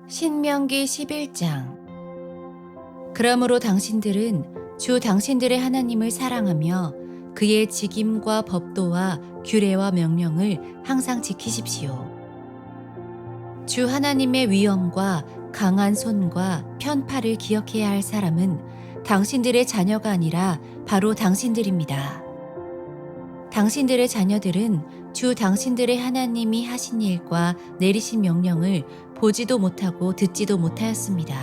신명기 11장. 그러므로 당신들은 주 당신들의 하나님을 사랑하며 그의 직임과 법도와 규례와 명령을 항상 지키십시오. 주 하나님의 위엄과 강한 손과 편팔을 기억해야 할 사람은 당신들의 자녀가 아니라 바로 당신들입니다. 당신들의 자녀들은 주 당신들의 하나님이 하신 일과 내리신 명령을 보지도 못하고 듣지도 못하였습니다.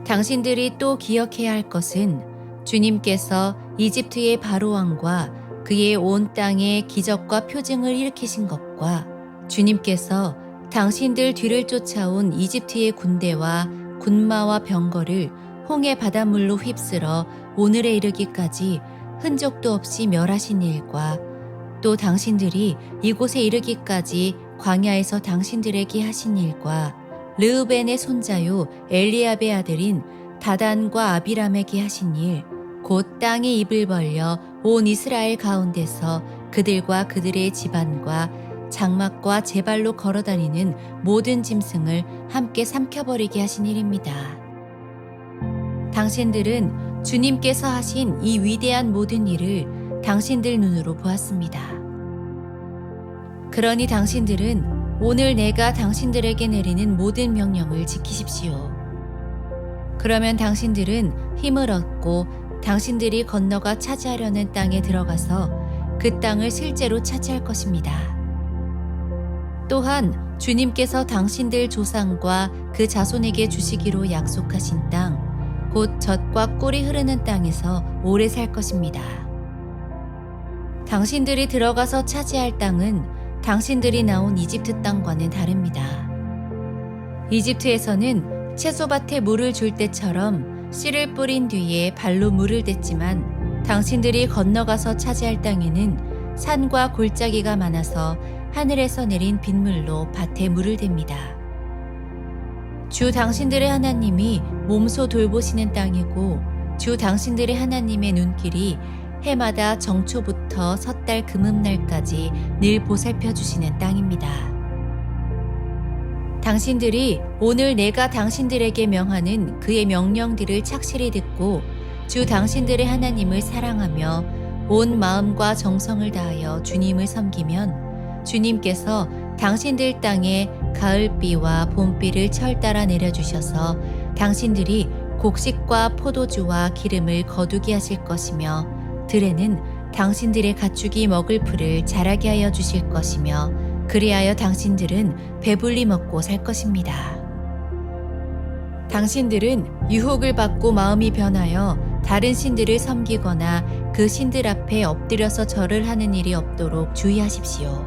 당신들이 또 기억해야 할 것은 주님께서 이집트의 바로왕과 그의 온 땅에 기적과 표징을 일으키신 것과 주님께서 당신들 뒤를 쫓아온 이집트의 군대와 군마와 병거를 홍해 바닷물로 휩쓸어 오늘에 이르기까지 흔적도 없이 멸하신 일과 또 당신들이 이곳에 이르기까지 광야에서 당신들에게 하신 일과 르우벤의 손자요 엘리압의 아들인 다단과 아비람에게 하신 일, 곧 땅이 입을 벌려 온 이스라엘 가운데서 그들과 그들의 집안과 장막과 제발로 걸어다니는 모든 짐승을 함께 삼켜버리게 하신 일입니다. 당신들은 주님께서 하신 이 위대한 모든 일을 당신들 눈으로 보았습니다. 그러니 당신들은 오늘 내가 당신들에게 내리는 모든 명령을 지키십시오. 그러면 당신들은 힘을 얻고 당신들이 건너가 차지하려는 땅에 들어가서 그 땅을 실제로 차지할 것입니다. 또한 주님께서 당신들 조상과 그 자손에게 주시기로 약속하신 땅, 곧 젖과 꿀이 흐르는 땅에서 오래 살 것입니다. 당신들이 들어가서 차지할 땅은 당신들이 나온 이집트 땅과는 다릅니다. 이집트에서는 채소밭에 물을 줄 때처럼 씨를 뿌린 뒤에 발로 물을 댔지만 당신들이 건너가서 차지할 땅에는 산과 골짜기가 많아서 하늘에서 내린 빗물로 밭에 물을 댑니다. 주 당신들의 하나님이 몸소 돌보시는 땅이고 주 당신들의 하나님의 눈길이 해마다 정초부터 섣달 금음날까지 늘 보살펴 주시는 땅입니다. 당신들이 오늘 내가 당신들에게 명하는 그의 명령들을 착실히 듣고 주 당신들의 하나님을 사랑하며 온 마음과 정성을 다하여 주님을 섬기면 주님께서 당신들 땅에 가을비와 봄비를 철따라 내려주셔서 당신들이 곡식과 포도주와 기름을 거두게 하실 것이며 들에는 당신들의 가축이 먹을 풀을 자라게 하여 주실 것이며 그리하여 당신들은 배불리 먹고 살 것입니다. 당신들은 유혹을 받고 마음이 변하여 다른 신들을 섬기거나 그 신들 앞에 엎드려서 절을 하는 일이 없도록 주의하십시오.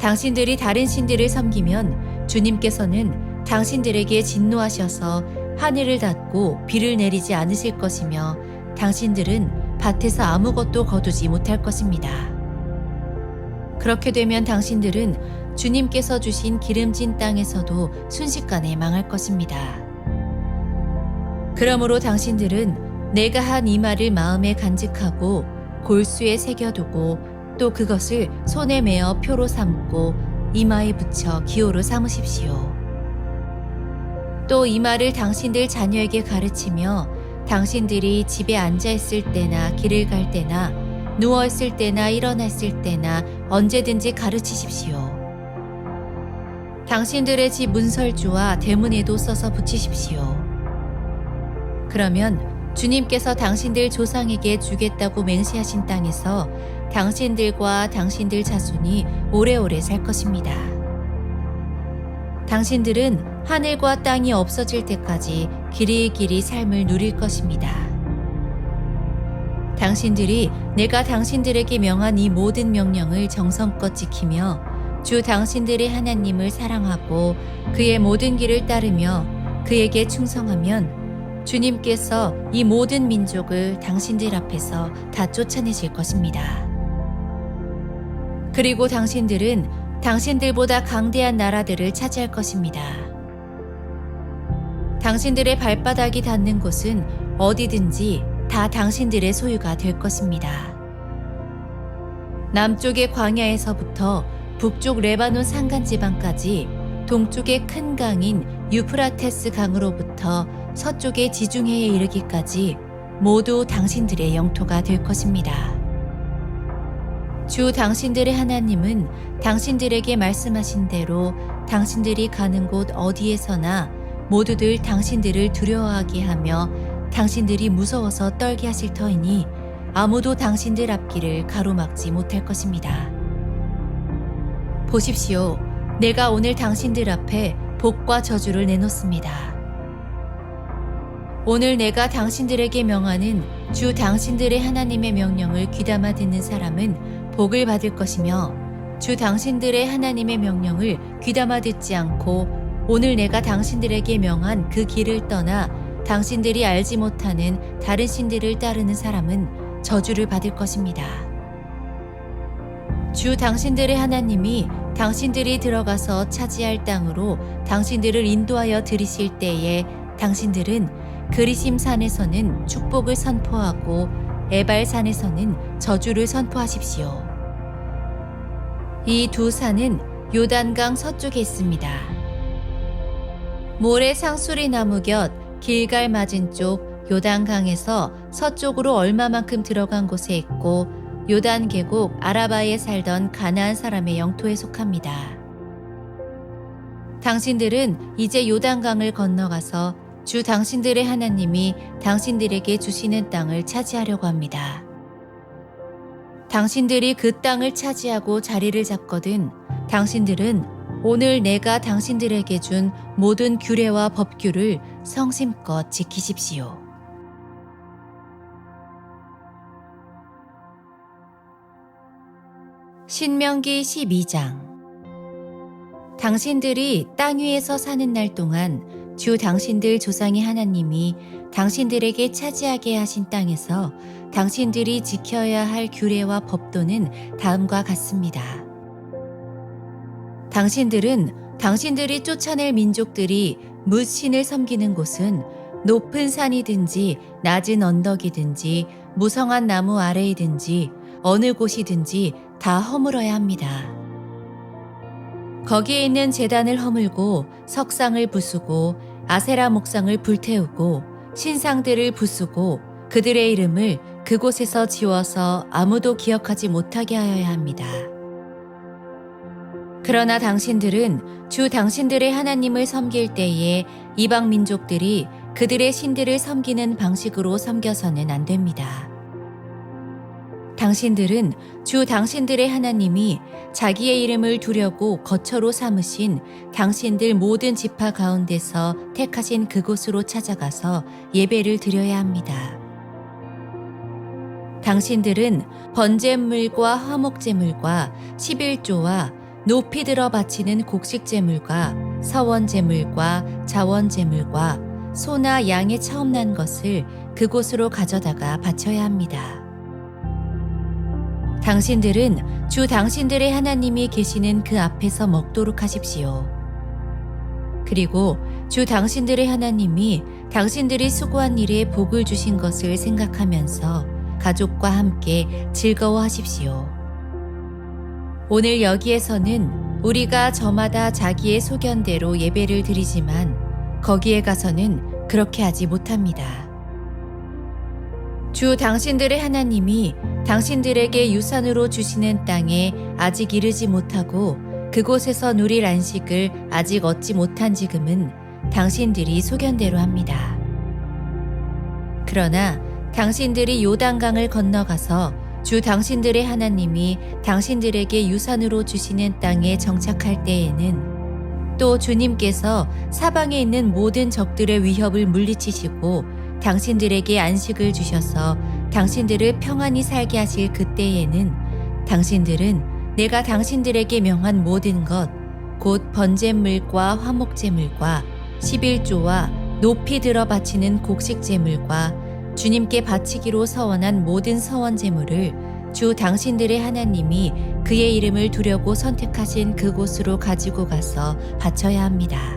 당신들이 다른 신들을 섬기면 주님께서는 당신들에게 진노하셔서 하늘을 닫고 비를 내리지 않으실 것이며 당신들은 밭에서 아무것도 거두지 못할 것입니다. 그렇게 되면 당신들은 주님께서 주신 기름진 땅에서도 순식간에 망할 것입니다. 그러므로 당신들은 내가 한 이 말을 마음에 간직하고 골수에 새겨두고 또 그것을 손에 메어 표로 삼고 이마에 붙여 기호로 삼으십시오. 또 이 말을 당신들 자녀에게 가르치며 당신들이 집에 앉아있을 때나 길을 갈 때나 누워있을 때나 일어났을 때나 언제든지 가르치십시오. 당신들의 집 문설주와 대문에도 써서 붙이십시오. 그러면 주님께서 당신들 조상에게 주겠다고 맹세하신 땅에서 당신들과 당신들 자손이 오래오래 살 것입니다. 당신들은 하늘과 땅이 없어질 때까지 길이길이 삶을 누릴 것입니다. 당신들이 내가 당신들에게 명한 이 모든 명령을 정성껏 지키며 주 당신들의 하나님을 사랑하고 그의 모든 길을 따르며 그에게 충성하면 주님께서 이 모든 민족을 당신들 앞에서 다 쫓아내실 것입니다. 그리고 당신들은 당신들보다 강대한 나라들을 차지할 것입니다. 당신들의 발바닥이 닿는 곳은 어디든지 다 당신들의 소유가 될 것입니다. 남쪽의 광야에서부터 북쪽 레바논 산간 지방까지 동쪽의 큰 강인 유프라테스 강으로부터 서쪽의 지중해에 이르기까지 모두 당신들의 영토가 될 것입니다. 주 당신들의 하나님은 당신들에게 말씀하신 대로 당신들이 가는 곳 어디에서나 모두들 당신들을 두려워하게 하며 당신들이 무서워서 떨게 하실 터이니 아무도 당신들 앞길을 가로막지 못할 것입니다. 보십시오. 내가 오늘 당신들 앞에 복과 저주를 내놓습니다. 오늘 내가 당신들에게 명하는 주 당신들의 하나님의 명령을 귀담아 듣는 사람은 복을 받을 것이며 주 당신들의 하나님의 명령을 귀담아 듣지 않고 오늘 내가 당신들에게 명한 그 길을 떠나 당신들이 알지 못하는 다른 신들을 따르는 사람은 저주를 받을 것입니다. 주 당신들의 하나님이 당신들이 들어가서 차지할 땅으로 당신들을 인도하여 들이실 때에 당신들은 그리심 산에서는 축복을 선포하고 에발 산에서는 저주를 선포하십시오. 이 두 산은 요단강 서쪽에 있습니다. 모래 상수리 나무 곁 길갈 맞은쪽 요단강에서 서쪽으로 얼마만큼 들어간 곳에 있고 요단 계곡 아라바에 살던 가나안 사람의 영토에 속합니다. 당신들은 이제 요단강을 건너가서 주 당신들의 하나님이 당신들에게 주시는 땅을 차지하려고 합니다. 당신들이 그 땅을 차지하고 자리를 잡거든 당신들은 오늘 내가 당신들에게 준 모든 규례와 법규를 성심껏 지키십시오. 신명기 12장. 당신들이 땅 위에서 사는 날 동안 주 당신들 조상의 하나님이 당신들에게 차지하게 하신 땅에서 당신들이 지켜야 할 규례와 법도는 다음과 같습니다. 당신들은 당신들이 쫓아낼 민족들이 뭇신을 섬기는 곳은 높은 산이든지 낮은 언덕이든지 무성한 나무 아래이든지 어느 곳이든지 다 허물어야 합니다. 거기에 있는 제단을 허물고 석상을 부수고 아세라 목상을 불태우고 신상들을 부수고 그들의 이름을 그곳에서 지워서 아무도 기억하지 못하게 하여야 합니다. 그러나 당신들은 주 당신들의 하나님을 섬길 때에 이방 민족들이 그들의 신들을 섬기는 방식으로 섬겨서는 안 됩니다. 당신들은 주 당신들의 하나님이 자기의 이름을 두려고 거처로 삼으신 당신들 모든 지파 가운데서 택하신 그곳으로 찾아가서 예배를 드려야 합니다. 당신들은 번제물과 화목제물과 11조와 높이 들어 바치는 곡식제물과 서원제물과 자원제물과 소나 양의 처음 난 것을 그곳으로 가져다가 바쳐야 합니다. 당신들은 주 당신들의 하나님이 계시는 그 앞에서 먹도록 하십시오. 그리고 주 당신들의 하나님이 당신들이 수고한 일에 복을 주신 것을 생각하면서 가족과 함께 즐거워하십시오. 오늘 여기에서는 우리가 저마다 자기의 소견대로 예배를 드리지만 거기에 가서는 그렇게 하지 못합니다. 주 당신들의 하나님이 당신들에게 유산으로 주시는 땅에 아직 이르지 못하고 그곳에서 누릴 안식을 아직 얻지 못한 지금은 당신들이 소견대로 합니다. 그러나 당신들이 요단강을 건너가서 주 당신들의 하나님이 당신들에게 유산으로 주시는 땅에 정착할 때에는 또 주님께서 사방에 있는 모든 적들의 위협을 물리치시고 당신들에게 안식을 주셔서 당신들을 평안히 살게 하실 그때에는 당신들은 내가 당신들에게 명한 모든 것, 곧 번제물과 화목제물과 11조와 높이 들어 바치는 곡식제물과 주님께 바치기로 서원한 모든 서원제물을 주 당신들의 하나님이 그의 이름을 두려고 선택하신 그곳으로 가지고 가서 바쳐야 합니다.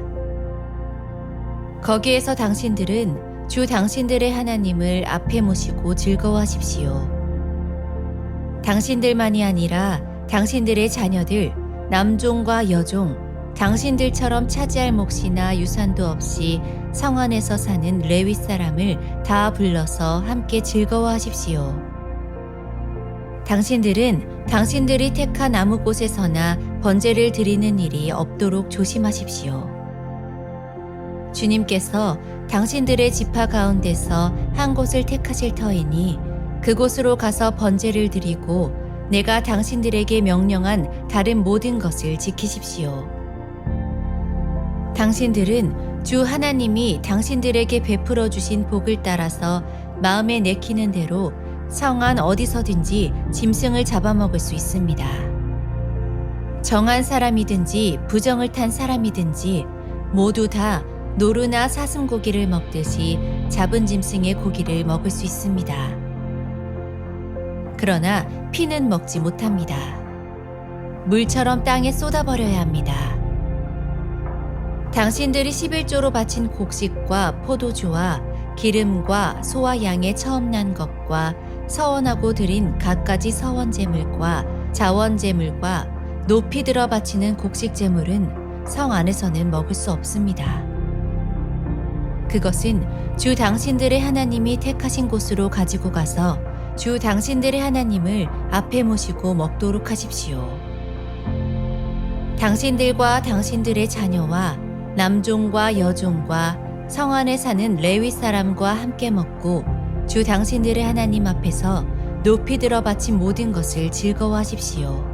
거기에서 당신들은 주 당신들의 하나님을 앞에 모시고 즐거워하십시오. 당신들만이 아니라 당신들의 자녀들, 남종과 여종, 당신들처럼 차지할 몫이나 유산도 없이 성 안에서 사는 레위 사람을 다 불러서 함께 즐거워하십시오. 당신들은 당신들이 택한 아무 곳에서나 번제를 드리는 일이 없도록 조심하십시오. 주님께서 당신들의 지파 가운데서 한 곳을 택하실 터이니 그곳으로 가서 번제를 드리고 내가 당신들에게 명령한 다른 모든 것을 지키십시오. 당신들은 주 하나님이 당신들에게 베풀어 주신 복을 따라서 마음에 내키는 대로 성 안 어디서든지 짐승을 잡아먹을 수 있습니다. 정한 사람이든지 부정을 탄 사람이든지 모두 다 노루나 사슴고기를 먹듯이 잡은 짐승의 고기를 먹을 수 있습니다. 그러나 피는 먹지 못합니다. 물처럼 땅에 쏟아버려야 합니다. 당신들이 11조로 바친 곡식과 포도주와 기름과 소와 양의 처음 난 것과 서원하고 드린 갖가지 서원제물과 자원제물과 높이 들어 바치는 곡식제물은 성 안에서는 먹을 수 없습니다. 그것은 주 당신들의 하나님이 택하신 곳으로 가지고 가서 주 당신들의 하나님을 앞에 모시고 먹도록 하십시오. 당신들과 당신들의 자녀와 남종과 여종과 성 안에 사는 레위 사람과 함께 먹고 주 당신들의 하나님 앞에서 높이 들어 바친 모든 것을 즐거워하십시오.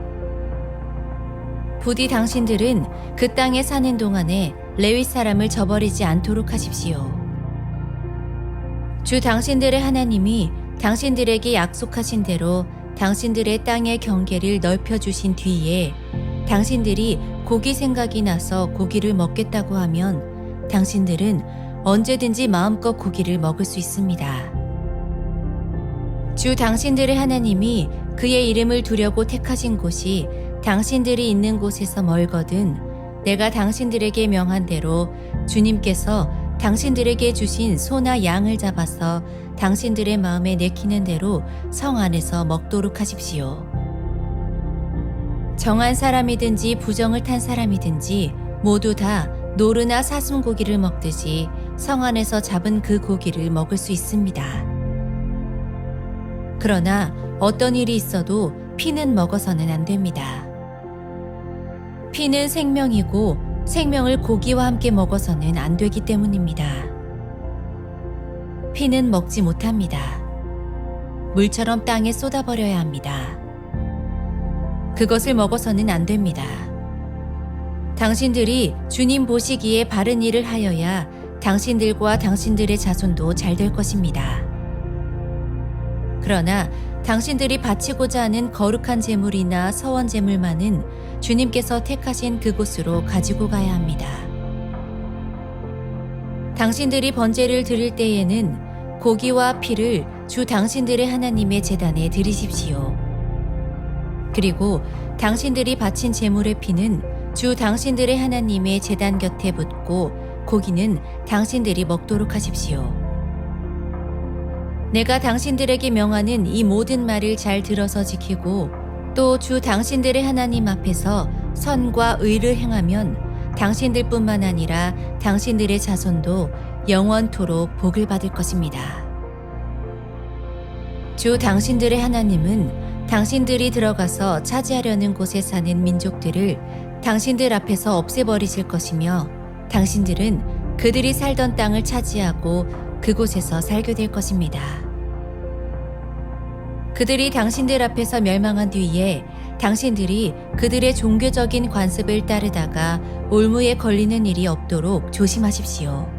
부디 당신들은 그 땅에 사는 동안에 레위 사람을 저버리지 않도록 하십시오. 주 당신들의 하나님이 당신들에게 약속하신 대로 당신들의 땅의 경계를 넓혀주신 뒤에 당신들이 고기 생각이 나서 고기를 먹겠다고 하면 당신들은 언제든지 마음껏 고기를 먹을 수 있습니다. 주 당신들의 하나님이 그의 이름을 두려고 택하신 곳이 당신들이 있는 곳에서 멀거든 내가 당신들에게 명한 대로 주님께서 당신들에게 주신 소나 양을 잡아서 당신들의 마음에 내키는 대로 성 안에서 먹도록 하십시오. 정한 사람이든지 부정을 탄 사람이든지 모두 다 노루나 사슴고기를 먹듯이 성 안에서 잡은 그 고기를 먹을 수 있습니다. 그러나 어떤 일이 있어도 피는 먹어서는 안 됩니다. 피는 생명이고 생명을 고기와 함께 먹어서는 안 되기 때문입니다. 피는 먹지 못합니다. 물처럼 땅에 쏟아버려야 합니다. 그것을 먹어서는 안 됩니다. 당신들이 주님 보시기에 바른 일을 하여야 당신들과 당신들의 자손도 잘 될 것입니다. 그러나 당신들이 바치고자 하는 거룩한 제물이나 서원 제물만은 주님께서 택하신 그곳으로 가지고 가야 합니다. 당신들이 번제를 드릴 때에는 고기와 피를 주 당신들의 하나님의 제단에 드리십시오. 그리고 당신들이 바친 제물의 피는 주 당신들의 하나님의 제단 곁에 붓고 고기는 당신들이 먹도록 하십시오. 내가 당신들에게 명하는 이 모든 말을 잘 들어서 지키고 또 주 당신들의 하나님 앞에서 선과 의를 행하면 당신들뿐만 아니라 당신들의 자손도 영원토록 복을 받을 것입니다. 주 당신들의 하나님은 당신들이 들어가서 차지하려는 곳에 사는 민족들을 당신들 앞에서 없애버리실 것이며 당신들은 그들이 살던 땅을 차지하고 그곳에서 살게 될 것입니다. 그들이 당신들 앞에서 멸망한 뒤에 당신들이 그들의 종교적인 관습을 따르다가 올무에 걸리는 일이 없도록 조심하십시오.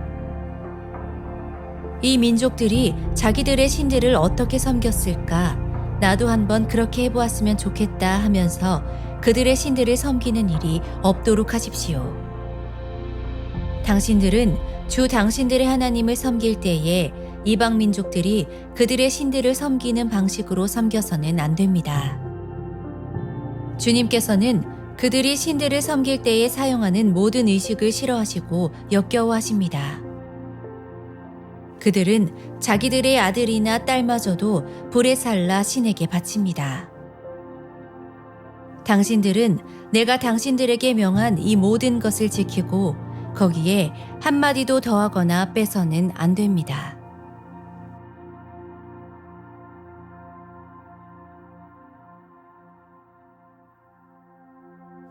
이 민족들이 자기들의 신들을 어떻게 섬겼을까? 나도 한번 그렇게 해보았으면 좋겠다 하면서 그들의 신들을 섬기는 일이 없도록 하십시오. 당신들은 주 당신들의 하나님을 섬길 때에 이방 민족들이 그들의 신들을 섬기는 방식으로 섬겨서는 안 됩니다. 주님께서는 그들이 신들을 섬길 때에 사용하는 모든 의식을 싫어하시고 역겨워하십니다. 그들은 자기들의 아들이나 딸마저도 불에 살라 신에게 바칩니다. 당신들은 내가 당신들에게 명한 이 모든 것을 지키고 거기에 한마디도 더하거나 빼서는 안 됩니다.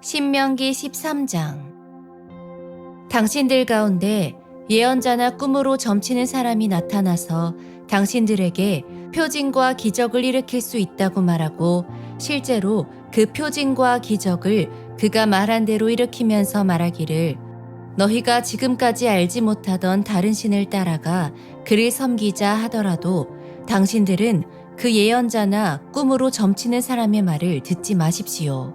신명기 13장. 당신들 가운데 예언자나 꿈으로 점치는 사람이 나타나서 당신들에게 표징과 기적을 일으킬 수 있다고 말하고 실제로 그 표징과 기적을 그가 말한 대로 일으키면서 말하기를 너희가 지금까지 알지 못하던 다른 신을 따라가 그를 섬기자 하더라도 당신들은 그 예언자나 꿈으로 점치는 사람의 말을 듣지 마십시오.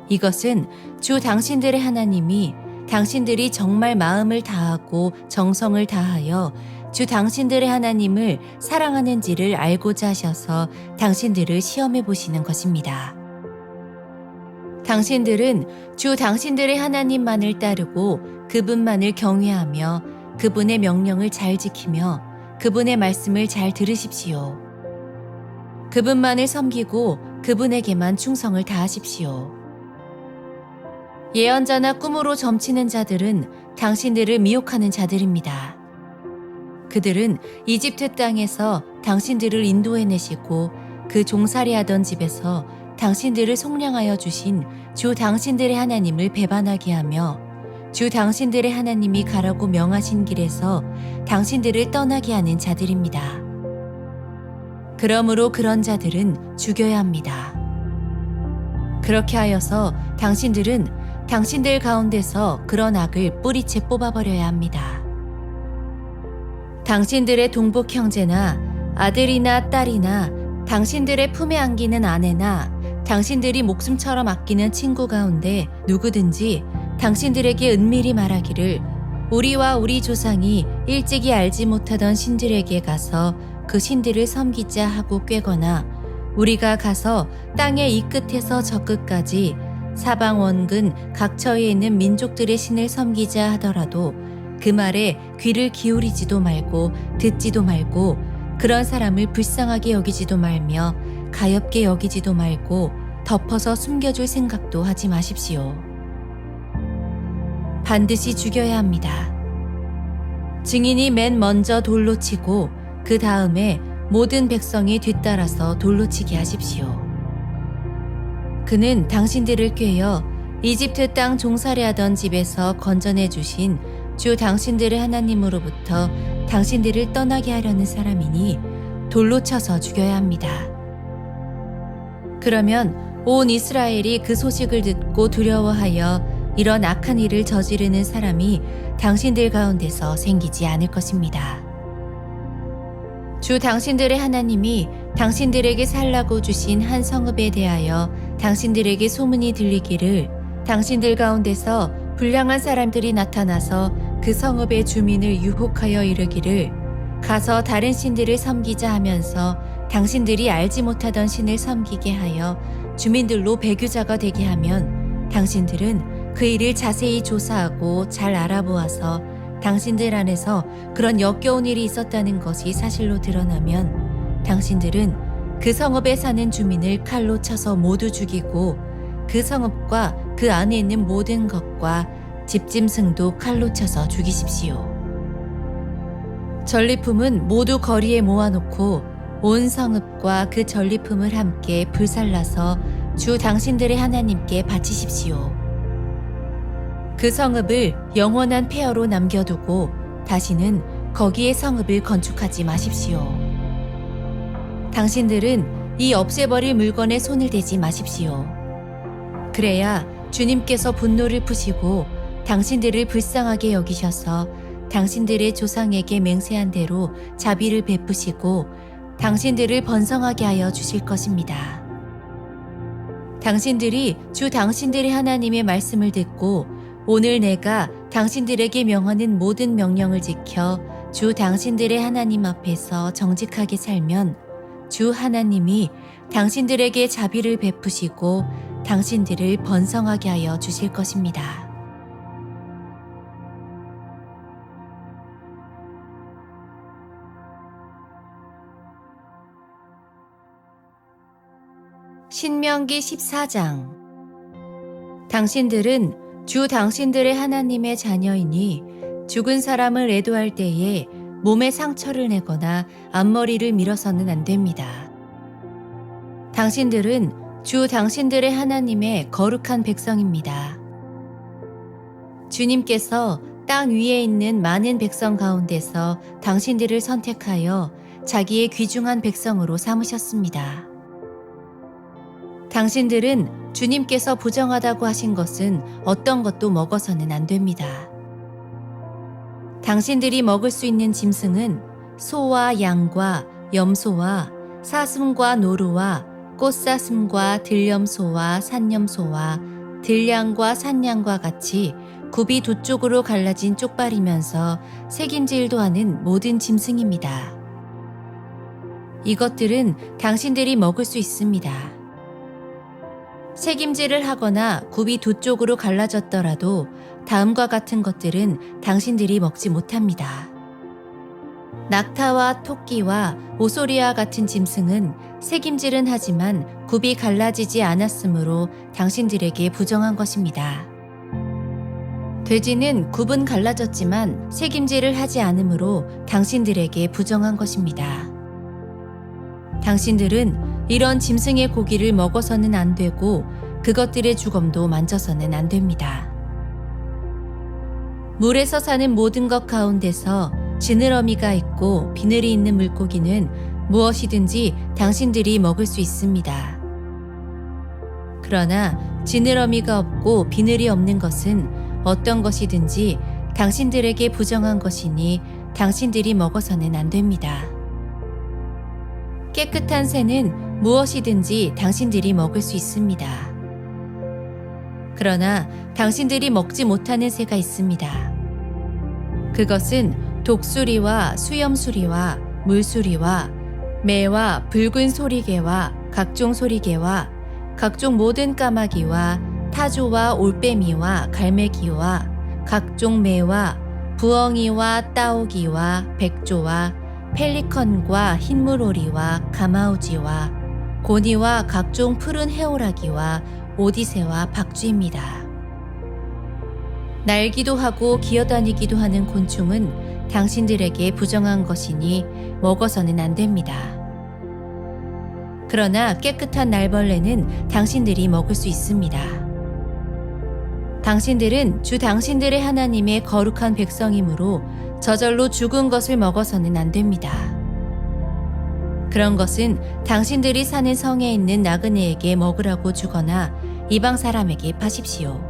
이것은 주 당신들의 하나님이 당신들이 정말 마음을 다하고 정성을 다하여 주 당신들의 하나님을 사랑하는지를 알고자 하셔서 당신들을 시험해 보시는 것입니다. 당신들은 주 당신들의 하나님만을 따르고 그분만을 경외하며 그분의 명령을 잘 지키며 그분의 말씀을 잘 들으십시오. 그분만을 섬기고 그분에게만 충성을 다하십시오. 예언자나 꿈으로 점치는 자들은 당신들을 미혹하는 자들입니다. 그들은 이집트 땅에서 당신들을 인도해내시고 그 종살이하던 집에서 당신들을 속량하여 주신 주 당신들의 하나님을 배반하게 하며 주 당신들의 하나님이 가라고 명하신 길에서 당신들을 떠나게 하는 자들입니다. 그러므로 그런 자들은 죽여야 합니다. 그렇게 하여서 당신들은 당신들 가운데서 그런 악을 뿌리채 뽑아버려야 합니다. 당신들의 동복 형제나 아들이나 딸이나 당신들의 품에 안기는 아내나 당신들이 목숨처럼 아끼는 친구 가운데 누구든지 당신들에게 은밀히 말하기를 우리와 우리 조상이 일찍이 알지 못하던 신들에게 가서 그 신들을 섬기자 하고 꾀거나 우리가 가서 땅의 이 끝에서 저 끝까지 사방 원근 각처에 있는 민족들의 신을 섬기자 하더라도 그 말에 귀를 기울이지도 말고 듣지도 말고 그런 사람을 불쌍하게 여기지도 말며 가엾게 여기지도 말고 덮어서 숨겨줄 생각도 하지 마십시오. 반드시 죽여야 합니다. 증인이 맨 먼저 돌로 치고 그 다음에 모든 백성이 뒤따라서 돌로 치게 하십시오. 그는 당신들을 꾀어 이집트 땅 종살이하던 집에서 건져내 주신 주 당신들의 하나님으로부터 당신들을 떠나게 하려는 사람이니 돌로 쳐서 죽여야 합니다. 그러면 온 이스라엘이 그 소식을 듣고 두려워하여 이런 악한 일을 저지르는 사람이 당신들 가운데서 생기지 않을 것입니다. 주 당신들의 하나님이 당신들에게 살라고 주신 한 성읍에 대하여 당신들에게 소문이 들리기를 당신들 가운데서 불량한 사람들이 나타나서 그 성읍의 주민을 유혹하여 이르기를 가서 다른 신들을 섬기자 하면서 당신들이 알지 못하던 신을 섬기게 하여 주민들로 배교자가 되게 하면 당신들은 그 일을 자세히 조사하고 잘 알아보아서 당신들 안에서 그런 역겨운 일이 있었다는 것이 사실로 드러나면 당신들은 그 성읍에 사는 주민을 칼로 쳐서 모두 죽이고 그 성읍과 그 안에 있는 모든 것과 집짐승도 칼로 쳐서 죽이십시오. 전리품은 모두 거리에 모아놓고 온 성읍과 그 전리품을 함께 불살라서 주 당신들의 하나님께 바치십시오. 그 성읍을 영원한 폐허로 남겨두고 다시는 거기에 성읍을 건축하지 마십시오. 당신들은 이 없애버릴 물건에 손을 대지 마십시오. 그래야 주님께서 분노를 푸시고 당신들을 불쌍하게 여기셔서 당신들의 조상에게 맹세한 대로 자비를 베푸시고 당신들을 번성하게 하여 주실 것입니다. 당신들이 주 당신들의 하나님의 말씀을 듣고 오늘 내가 당신들에게 명하는 모든 명령을 지켜 주 당신들의 하나님 앞에서 정직하게 살면 주 하나님이 당신들에게 자비를 베푸시고 당신들을 번성하게 하여 주실 것입니다. 신명기 14장. 당신들은 주 당신들의 하나님의 자녀이니 죽은 사람을 애도할 때에 몸에 상처를 내거나 앞머리를 밀어서는 안 됩니다. 당신들은 주 당신들의 하나님의 거룩한 백성입니다. 주님께서 땅 위에 있는 많은 백성 가운데서 당신들을 선택하여 자기의 귀중한 백성으로 삼으셨습니다. 당신들은 주님께서 부정하다고 하신 것은 어떤 것도 먹어서는 안 됩니다. 당신들이 먹을 수 있는 짐승은 소와 양과 염소와 사슴과 노루와 꽃사슴과 들염소와 산염소와 들량과 산양과 같이 굽이 두 쪽으로 갈라진 쪽발이면서 새김질도 하는 모든 짐승입니다. 이것들은 당신들이 먹을 수 있습니다. 새김질을 하거나 굽이 두 쪽으로 갈라졌더라도 다음과 같은 것들은 당신들이 먹지 못합니다. 낙타와 토끼와 오소리와 같은 짐승은 새김질은 하지만 굽이 갈라지지 않았으므로 당신들에게 부정한 것입니다. 돼지는 굽은 갈라졌지만 새김질을 하지 않으므로 당신들에게 부정한 것입니다. 당신들은 이런 짐승의 고기를 먹어서는 안 되고 그것들의 주검도 만져서는 안 됩니다. 물에서 사는 모든 것 가운데서 지느러미가 있고 비늘이 있는 물고기는 무엇이든지 당신들이 먹을 수 있습니다. 그러나 지느러미가 없고 비늘이 없는 것은 어떤 것이든지 당신들에게 부정한 것이니 당신들이 먹어서는 안 됩니다. 깨끗한 새는 무엇이든지 당신들이 먹을 수 있습니다. 그러나 당신들이 먹지 못하는 새가 있습니다. 그것은 독수리와 수염수리와 물수리와 매와 붉은 소리개와 각종 소리개와 각종 모든 까마귀와 타조와 올빼미와 갈매기와 각종 매와 부엉이와 따오기와 백조와 펠리컨과 흰물오리와 가마우지와 고니와 각종 푸른 해오라기와 오디새와 박쥐입니다. 날기도 하고 기어다니기도 하는 곤충은 당신들에게 부정한 것이니 먹어서는 안 됩니다. 그러나 깨끗한 날벌레는 당신들이 먹을 수 있습니다. 당신들은 주 당신들의 하나님의 거룩한 백성이므로 저절로 죽은 것을 먹어서는 안 됩니다. 그런 것은 당신들이 사는 성에 있는 나그네에게 먹으라고 주거나 이방 사람에게 파십시오.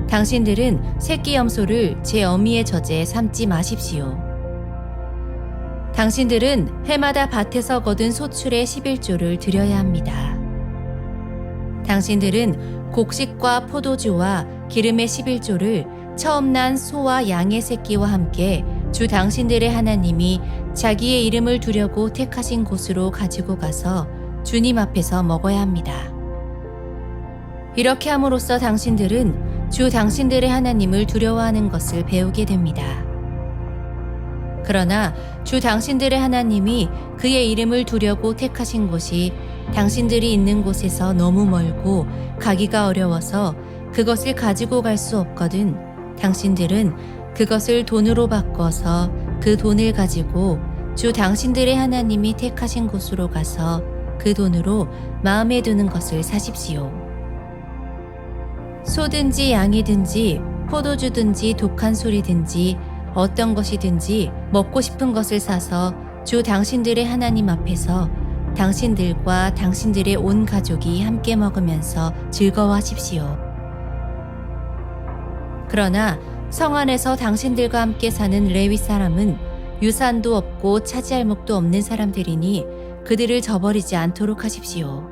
당신들은 새끼 염소를 제 어미의 젖에 삶지 마십시오. 당신들은 해마다 밭에서 거둔 소출의 11조를 드려야 합니다. 당신들은 곡식과 포도주와 기름의 11조를 처음 난 소와 양의 새끼와 함께 주 당신들의 하나님이 자기의 이름을 두려고 택하신 곳으로 가지고 가서 주님 앞에서 먹어야 합니다. 이렇게 함으로써 당신들은 주 당신들의 하나님을 두려워하는 것을 배우게 됩니다. 그러나 주 당신들의 하나님이 그의 이름을 두려고 택하신 곳이 당신들이 있는 곳에서 너무 멀고 가기가 어려워서 그것을 가지고 갈 수 없거든 당신들은 그것을 돈으로 바꿔서 그 돈을 가지고 주 당신들의 하나님이 택하신 곳으로 가서 그 돈으로 마음에 드는 것을 사십시오. 소든지 양이든지 포도주든지 독한 소리든지 어떤 것이든지 먹고 싶은 것을 사서 주 당신들의 하나님 앞에서 당신들과 당신들의 온 가족이 함께 먹으면서 즐거워하십시오. 그러나 성 안에서 당신들과 함께 사는 레위 사람은 유산도 없고 차지할 몫도 없는 사람들이니 그들을 저버리지 않도록 하십시오.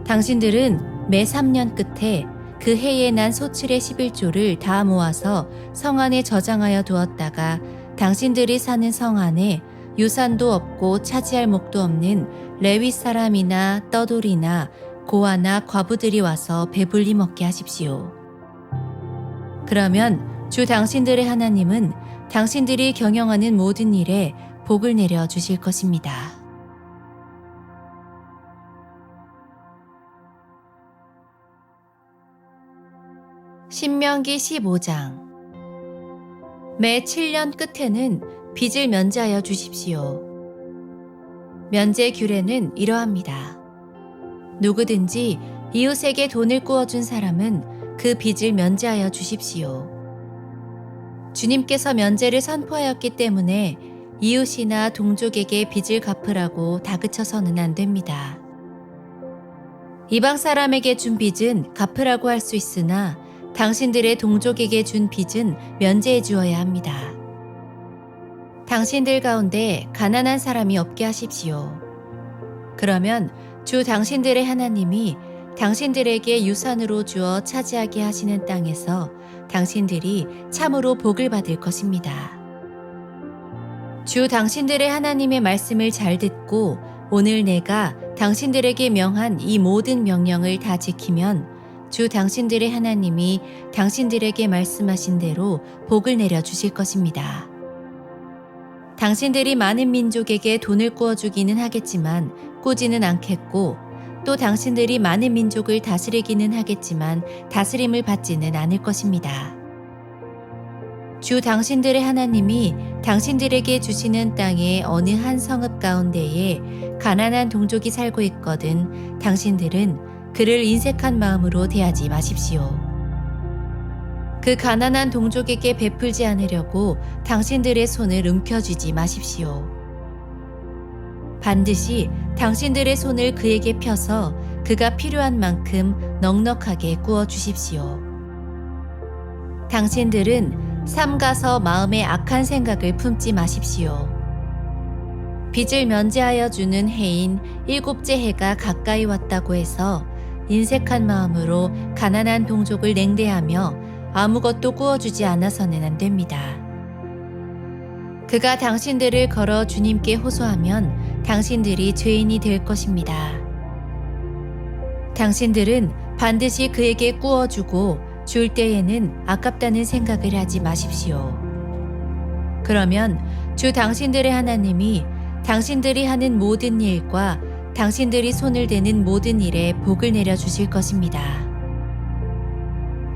당신들은 매 3년 끝에 그 해에 난 소출의 11조를 다 모아서 성 안에 저장하여 두었다가 당신들이 사는 성 안에 유산도 없고 차지할 몫도 없는 레위 사람이나 떠돌이나 고아나 과부들이 와서 배불리 먹게 하십시오. 그러면 주 당신들의 하나님은 당신들이 경영하는 모든 일에 복을 내려 주실 것입니다. 신명기 15장. 매 7년 끝에는 빚을 면제하여 주십시오. 면제 규례는 이러합니다. 누구든지 이웃에게 돈을 꾸어준 사람은 그 빚을 면제하여 주십시오. 주님께서 면제를 선포하였기 때문에 이웃이나 동족에게 빚을 갚으라고 다그쳐서는 안 됩니다. 이방 사람에게 준 빚은 갚으라고 할 수 있으나 당신들의 동족에게 준 빚은 면제해 주어야 합니다. 당신들 가운데 가난한 사람이 없게 하십시오. 그러면 주 당신들의 하나님이 당신들에게 유산으로 주어 차지하게 하시는 땅에서 당신들이 참으로 복을 받을 것입니다. 주 당신들의 하나님의 말씀을 잘 듣고 오늘 내가 당신들에게 명한 이 모든 명령을 다 지키면 주 당신들의 하나님이 당신들에게 말씀하신 대로 복을 내려 주실 것입니다. 당신들이 많은 민족에게 돈을 꾸어주기는 하겠지만 꾸지는 않겠고 또 당신들이 많은 민족을 다스리기는 하겠지만 다스림을 받지는 않을 것입니다. 주 당신들의 하나님이 당신들에게 주시는 땅의 어느 한 성읍 가운데에 가난한 동족이 살고 있거든 당신들은 그를 인색한 마음으로 대하지 마십시오. 그 가난한 동족에게 베풀지 않으려고 당신들의 손을 움켜쥐지 마십시오. 반드시 당신들의 손을 그에게 펴서 그가 필요한 만큼 넉넉하게 구워 주십시오. 당신들은 삼가서 마음에 악한 생각을 품지 마십시오. 빚을 면제하여 주는 해인 일곱째 해가 가까이 왔다고 해서 인색한 마음으로 가난한 동족을 냉대하며 아무것도 구워주지 않아서는 안 됩니다. 그가 당신들을 걸어 주님께 호소하면 당신들이 죄인이 될 것입니다. 당신들은 반드시 그에게 구워주고 줄 때에는 아깝다는 생각을 하지 마십시오. 그러면 주 당신들의 하나님이 당신들이 하는 모든 일과 당신들이 손을 대는 모든 일에 복을 내려 주실 것입니다.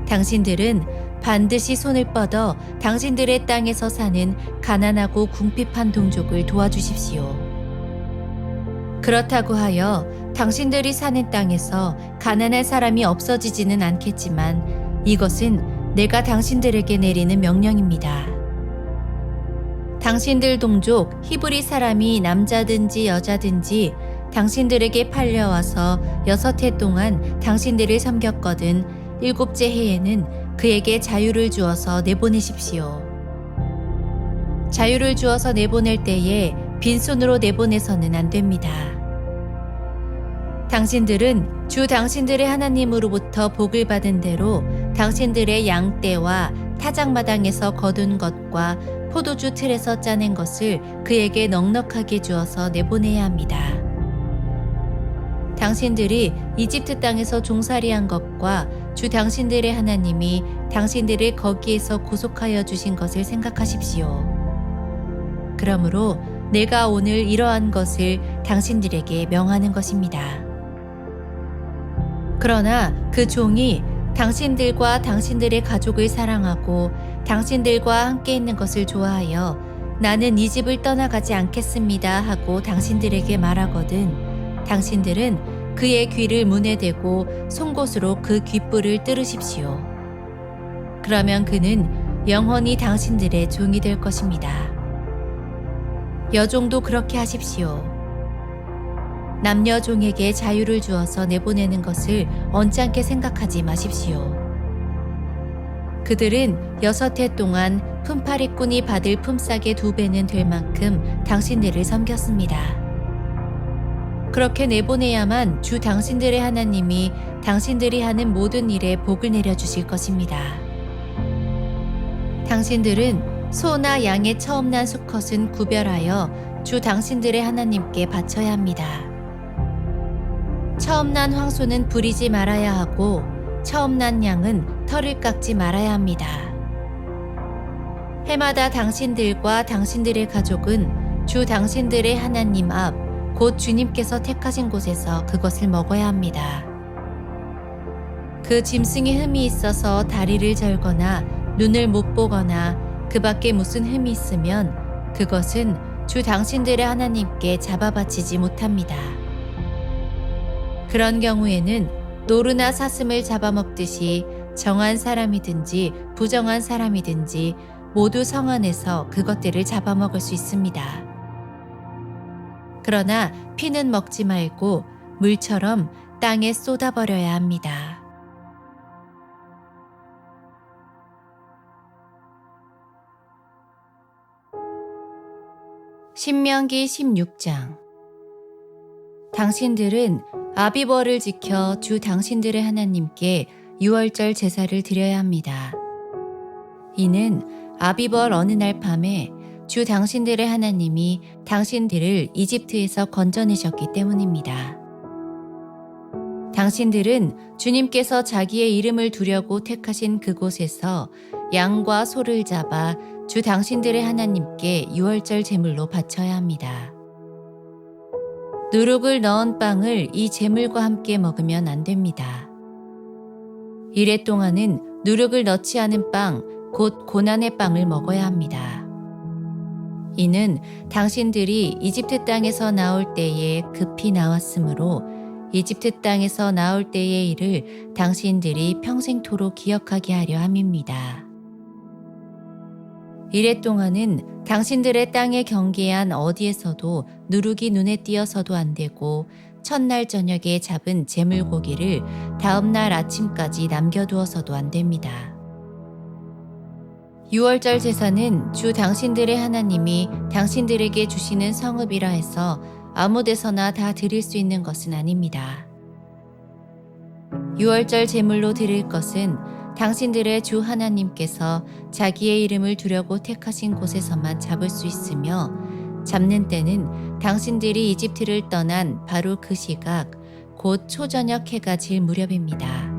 당신들은 반드시 손을 뻗어 당신들의 땅에서 사는 가난하고 궁핍한 동족을 도와주십시오. 그렇다고 하여 당신들이 사는 땅에서 가난한 사람이 없어지지는 않겠지만 이것은 내가 당신들에게 내리는 명령입니다. 당신들 동족 히브리 사람이 남자든지 여자든지 당신들에게 팔려와서 6해 동안 당신들을 섬겼거든 7째 해에는 그에게 자유를 주어서 내보내십시오. 자유를 주어서 내보낼 때에 빈손으로 내보내서는 안 됩니다. 당신들은 주 당신들의 하나님으로부터 복을 받은 대로 당신들의 양떼와 타작마당에서 거둔 것과 포도주 틀에서 짜낸 것을 그에게 넉넉하게 주어서 내보내야 합니다. 당신들이 이집트 땅에서 종살이한 것과 주 당신들의 하나님이 당신들을 거기에서 구속하여 주신 것을 생각하십시오. 그러므로 내가 오늘 이러한 것을 당신들에게 명하는 것입니다. 그러나 그 종이 당신들과 당신들의 가족을 사랑하고 당신들과 함께 있는 것을 좋아하여 나는 이 집을 떠나가지 않겠습니다 하고 당신들에게 말하거든 당신들은 그의 귀를 문에 대고 송곳으로 그 귓불을 뚫으십시오. 그러면 그는 영원히 당신들의 종이 될 것입니다. 여종도 그렇게 하십시오. 남녀 종에게 자유를 주어서 내보내는 것을 언짢게 생각하지 마십시오. 그들은 6해 동안 품팔이꾼이 받을 품삯의 2배는 될 만큼 당신들을 섬겼습니다. 그렇게 내보내야만 주 당신들의 하나님이 당신들이 하는 모든 일에 복을 내려주실 것입니다. 당신들은 소나 양의 처음 난 수컷은 구별하여 주 당신들의 하나님께 바쳐야 합니다. 처음 난 황소는 부리지 말아야 하고 처음 난 양은 털을 깎지 말아야 합니다. 해마다 당신들과 당신들의 가족은 주 당신들의 하나님 앞 곧 주님께서 택하신 곳에서 그것을 먹어야 합니다. 그 짐승이 흠이 있어서 다리를 절거나 눈을 못 보거나 그 밖에 무슨 흠이 있으면 그것은 주 당신들의 하나님께 잡아 바치지 못합니다. 그런 경우에는 노루나 사슴을 잡아먹듯이 정한 사람이든지 부정한 사람이든지 모두 성 안에서 그것들을 잡아먹을 수 있습니다. 그러나 피는 먹지 말고 물처럼 땅에 쏟아버려야 합니다. 신명기 16장. 당신들은 아비벌을 지켜 주 당신들의 하나님께 유월절 제사를 드려야 합니다. 이는 아비벌 어느 날 밤에 주 당신들의 하나님이 당신들을 이집트에서 건져내셨기 때문입니다. 당신들은 주님께서 자기의 이름을 두려고 택하신 그곳에서 양과 소를 잡아 주 당신들의 하나님께 유월절 제물로 바쳐야 합니다. 누룩을 넣은 빵을 이 제물과 함께 먹으면 안 됩니다. 이래 동안은 누룩을 넣지 않은 빵, 곧 고난의 빵을 먹어야 합니다. 이는 당신들이 이집트 땅에서 나올 때에 급히 나왔으므로 이집트 땅에서 나올 때의 일을 당신들이 평생토록 기억하게 하려 함입니다. 이래 동안은 당신들의 땅에 경계한 어디에서도 누룩이 눈에 띄어서도 안 되고 첫날 저녁에 잡은 제물고기를 다음날 아침까지 남겨두어서도 안 됩니다. 유월절 제사는 주 당신들의 하나님이 당신들에게 주시는 성읍이라 해서 아무 데서나 다 드릴 수 있는 것은 아닙니다. 유월절 제물로 드릴 것은 당신들의 주 하나님께서 자기의 이름을 두려고 택하신 곳에서만 잡을 수 있으며 잡는 때는 당신들이 이집트를 떠난 바로 그 시각 곧 초저녁 해가 질 무렵입니다.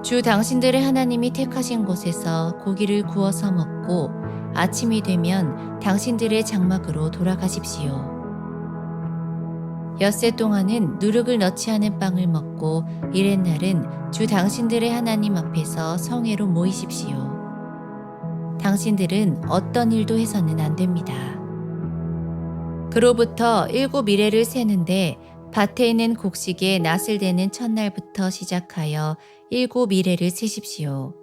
주 당신들의 하나님이 택하신 곳에서 고기를 구워서 먹고 아침이 되면 당신들의 장막으로 돌아가십시오. 엿새 동안은 누룩을 넣지 않은 빵을 먹고 이튿날은 주 당신들의 하나님 앞에서 성회로 모이십시오. 당신들은 어떤 일도 해서는 안 됩니다. 그로부터 7일을 세는데 밭에 있는 곡식에 낫을 대는 첫날부터 시작하여 7일을 세십시오.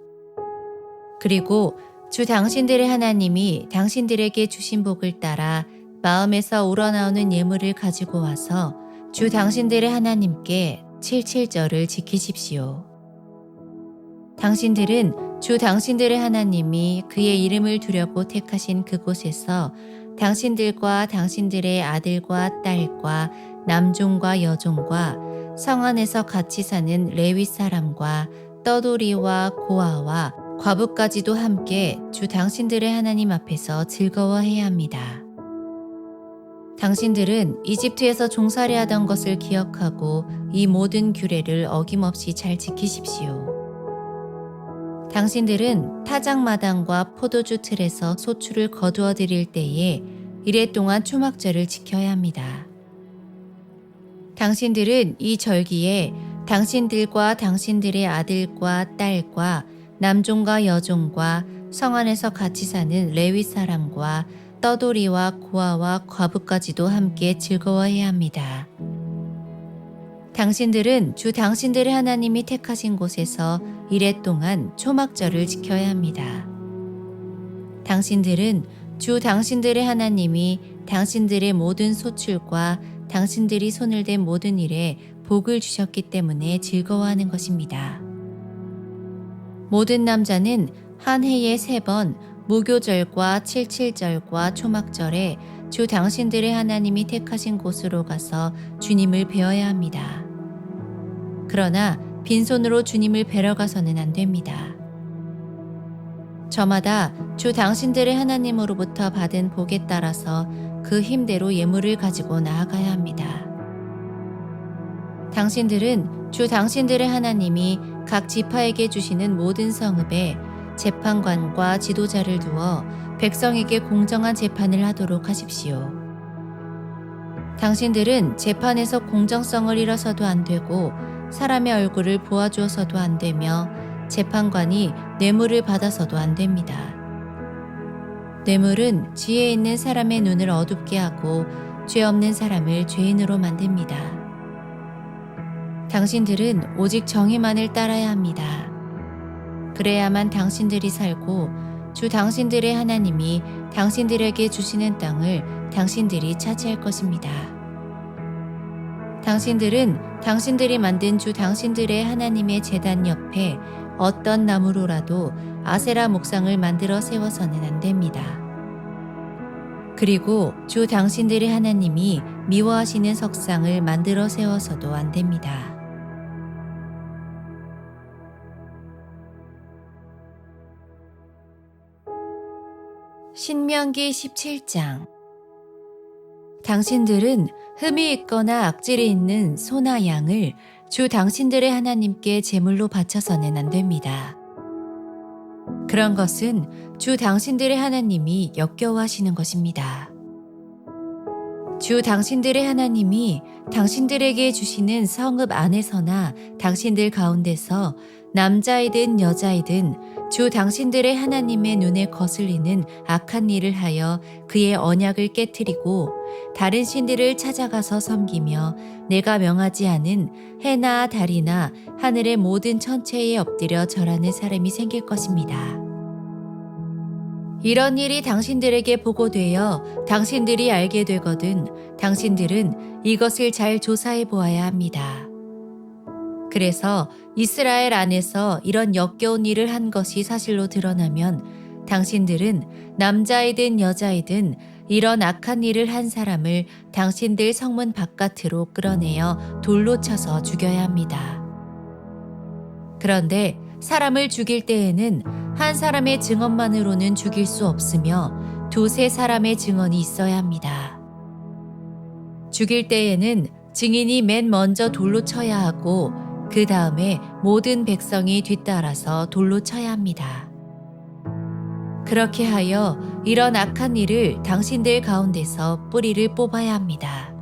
그리고 주 당신들의 하나님이 당신들에게 주신 복을 따라 마음에서 우러나오는 예물을 가지고 와서 주 당신들의 하나님께 칠칠절을 지키십시오. 당신들은 주 당신들의 하나님이 그의 이름을 두려고 택하신 그곳에서 당신들과 당신들의 아들과 딸과 남종과 여종과 성 안에서 같이 사는 레위 사람과 떠돌이와 고아와 과부까지도 함께 주 당신들의 하나님 앞에서 즐거워해야 합니다. 당신들은 이집트에서 종살이하던 것을 기억하고 이 모든 규례를 어김없이 잘 지키십시오. 당신들은 타작마당과 포도주 틀에서 소출을 거두어 드릴 때에 이래 동안 초막절을 지켜야 합니다. 당신들은 이 절기에 당신들과 당신들의 아들과 딸과 남종과 여종과 성 안에서 같이 사는 레위 사람과 떠돌이와 고아와 과부까지도 함께 즐거워해야 합니다. 당신들은 주 당신들의 하나님이 택하신 곳에서 이래 동안 초막절을 지켜야 합니다. 당신들은 주 당신들의 하나님이 당신들의 모든 소출과 당신들이 손을 댄 모든 일에 복을 주셨기 때문에 즐거워하는 것입니다. 모든 남자는 한 해에 3번 무교절과 칠칠절과 초막절에 주 당신들의 하나님이 택하신 곳으로 가서 주님을 뵈어야 합니다. 그러나 빈손으로 주님을 뵈러 가서는 안 됩니다. 저마다 주 당신들의 하나님으로부터 받은 복에 따라서 그 힘대로 예물을 가지고 나아가야 합니다. 당신들은 주 당신들의 하나님이 각 지파에게 주시는 모든 성읍에 재판관과 지도자를 두어 백성에게 공정한 재판을 하도록 하십시오. 당신들은 재판에서 공정성을 잃어서도 안 되고 사람의 얼굴을 보아주어서도 안 되며 재판관이 뇌물을 받아서도 안 됩니다. 뇌물은 지혜 있는 사람의 눈을 어둡게 하고 죄 없는 사람을 죄인으로 만듭니다. 당신들은 오직 정의만을 따라야 합니다. 그래야만 당신들이 살고 주 당신들의 하나님이 당신들에게 주시는 땅을 당신들이 차지할 것입니다. 당신들은 당신들이 만든 주 당신들의 하나님의 제단 옆에 어떤 나무로라도 아세라 목상을 만들어 세워서는 안 됩니다. 그리고 주 당신들의 하나님이 미워하시는 석상을 만들어 세워서도 안 됩니다. 신명기 17장. 당신들은 흠이 있거나 악질이 있는 소나 양을 주 당신들의 하나님께 제물로 바쳐서는 안 됩니다. 그런 것은 주 당신들의 하나님이 역겨워하시는 것입니다. 주 당신들의 하나님이 당신들에게 주시는 성읍 안에서나 당신들 가운데서 남자이든 여자이든 주 당신들의 하나님의 눈에 거슬리는 악한 일을 하여 그의 언약을 깨트리고 다른 신들을 찾아가서 섬기며 내가 명하지 않은 해나 달이나 하늘의 모든 천체에 엎드려 절하는 사람이 생길 것입니다. 이런 일이 당신들에게 보고되어 당신들이 알게 되거든 당신들은 이것을 잘 조사해 보아야 합니다. 그래서 이스라엘 안에서 이런 역겨운 일을 한 것이 사실로 드러나면 당신들은 남자이든 여자이든 이런 악한 일을 한 사람을 당신들 성문 바깥으로 끌어내어 돌로 쳐서 죽여야 합니다. 그런데 사람을 죽일 때에는 한 사람의 증언만으로는 죽일 수 없으며 두세 사람의 증언이 있어야 합니다. 죽일 때에는 증인이 맨 먼저 돌로 쳐야 하고 그 다음에 모든 백성이 뒤따라서 돌로 쳐야 합니다. 그렇게 하여 이런 악한 일을 당신들 가운데서 뿌리를 뽑아야 합니다.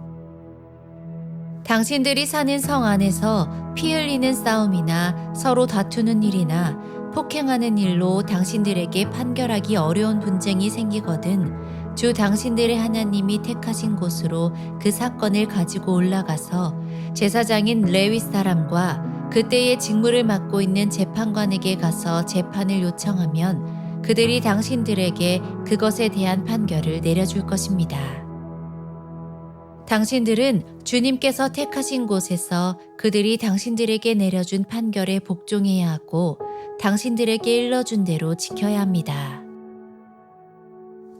당신들이 사는 성 안에서 피 흘리는 싸움이나 서로 다투는 일이나 폭행하는 일로 당신들에게 판결하기 어려운 분쟁이 생기거든 주 당신들의 하나님이 택하신 곳으로 그 사건을 가지고 올라가서 제사장인 레위 사람과 그때의 직무를 맡고 있는 재판관에게 가서 재판을 요청하면 그들이 당신들에게 그것에 대한 판결을 내려줄 것입니다. 당신들은 주님께서 택하신 곳에서 그들이 당신들에게 내려준 판결에 복종해야 하고 당신들에게 일러준 대로 지켜야 합니다.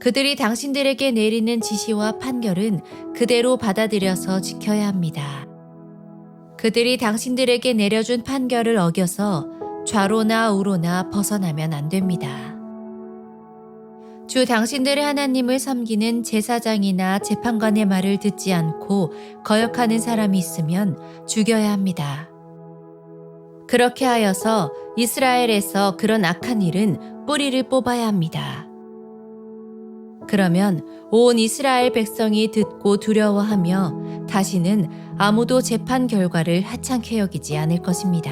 그들이 당신들에게 내리는 지시와 판결은 그대로 받아들여서 지켜야 합니다. 그들이 당신들에게 내려준 판결을 어겨서 좌로나 우로나 벗어나면 안 됩니다. 주 당신들의 하나님을 섬기는 제사장이나 재판관의 말을 듣지 않고 거역하는 사람이 있으면 죽여야 합니다. 그렇게 하여서 이스라엘에서 그런 악한 일은 뿌리를 뽑아야 합니다. 그러면 온 이스라엘 백성이 듣고 두려워하며 다시는 아무도 재판 결과를 하찮게 여기지 않을 것입니다.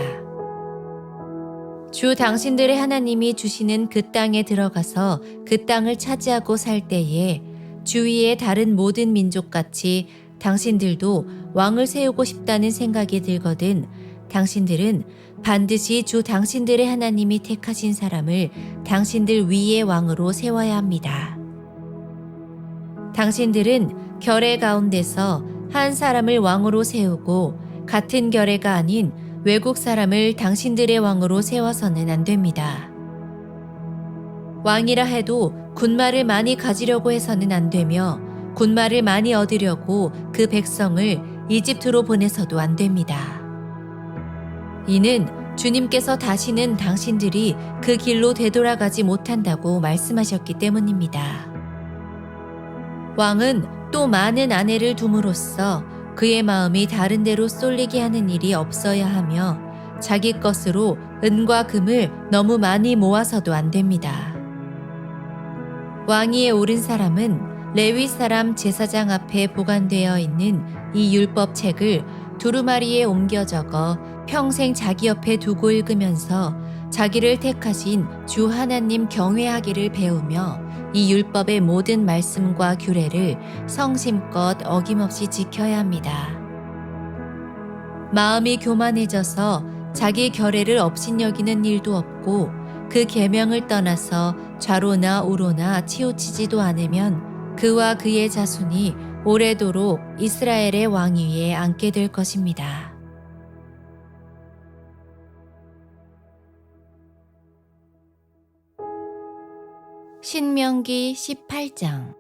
주 당신들의 하나님이 주시는 그 땅에 들어가서 그 땅을 차지하고 살 때에 주위의 다른 모든 민족같이 당신들도 왕을 세우고 싶다는 생각이 들거든 당신들은 반드시 주 당신들의 하나님이 택하신 사람을 당신들 위의 왕으로 세워야 합니다. 당신들은 결의 가운데서 한 사람을 왕으로 세우고 같은 결의가 아닌 외국 사람을 당신들의 왕으로 세워서는 안 됩니다. 왕이라 해도 군말을 많이 가지려고 해서는 안 되며 군말을 많이 얻으려고 그 백성을 이집트로 보내서도 안 됩니다. 이는 주님께서 다시는 당신들이 그 길로 되돌아가지 못한다고 말씀하셨기 때문입니다. 왕은 또 많은 아내를 둠으로써 그의 마음이 다른 데로 쏠리게 하는 일이 없어야 하며 자기 것으로 은과 금을 너무 많이 모아서도 안 됩니다. 왕위에 오른 사람은 레위 사람 제사장 앞에 보관되어 있는 이 율법 책을 두루마리에 옮겨 적어 평생 자기 옆에 두고 읽으면서 자기를 택하신 주 하나님 경외하기를 배우며 이 율법의 모든 말씀과 규례를 성심껏 어김없이 지켜야 합니다. 마음이 교만해져서 자기 결례를 업신여기는 일도 없고 그 계명을 떠나서 좌로나 우로나 치우치지도 않으면 그와 그의 자손이 오래도록 이스라엘의 왕위에 앉게 될 것입니다. 신명기 18장.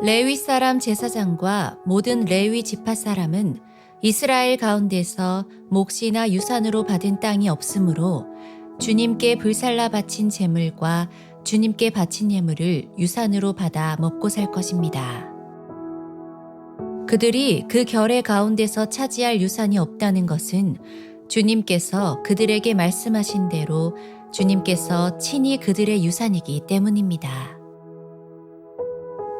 레위 사람 제사장과 모든 레위 지파 사람은 이스라엘 가운데서 몫이나 유산으로 받은 땅이 없으므로 주님께 불살라 바친 제물과 주님께 바친 예물을 유산으로 받아 먹고 살 것입니다. 그들이 그 결례 가운데서 차지할 유산이 없다는 것은 주님께서 그들에게 말씀하신 대로 주님께서 친히 그들의 유산이기 때문입니다.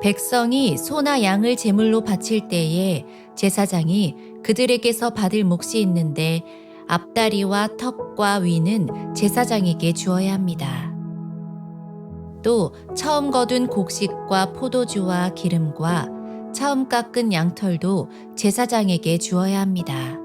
백성이 소나 양을 제물로 바칠 때에 제사장이 그들에게서 받을 몫이 있는데 앞다리와 턱과 위는 제사장에게 주어야 합니다. 또 처음 거둔 곡식과 포도주와 기름과 처음 깎은 양털도 제사장에게 주어야 합니다.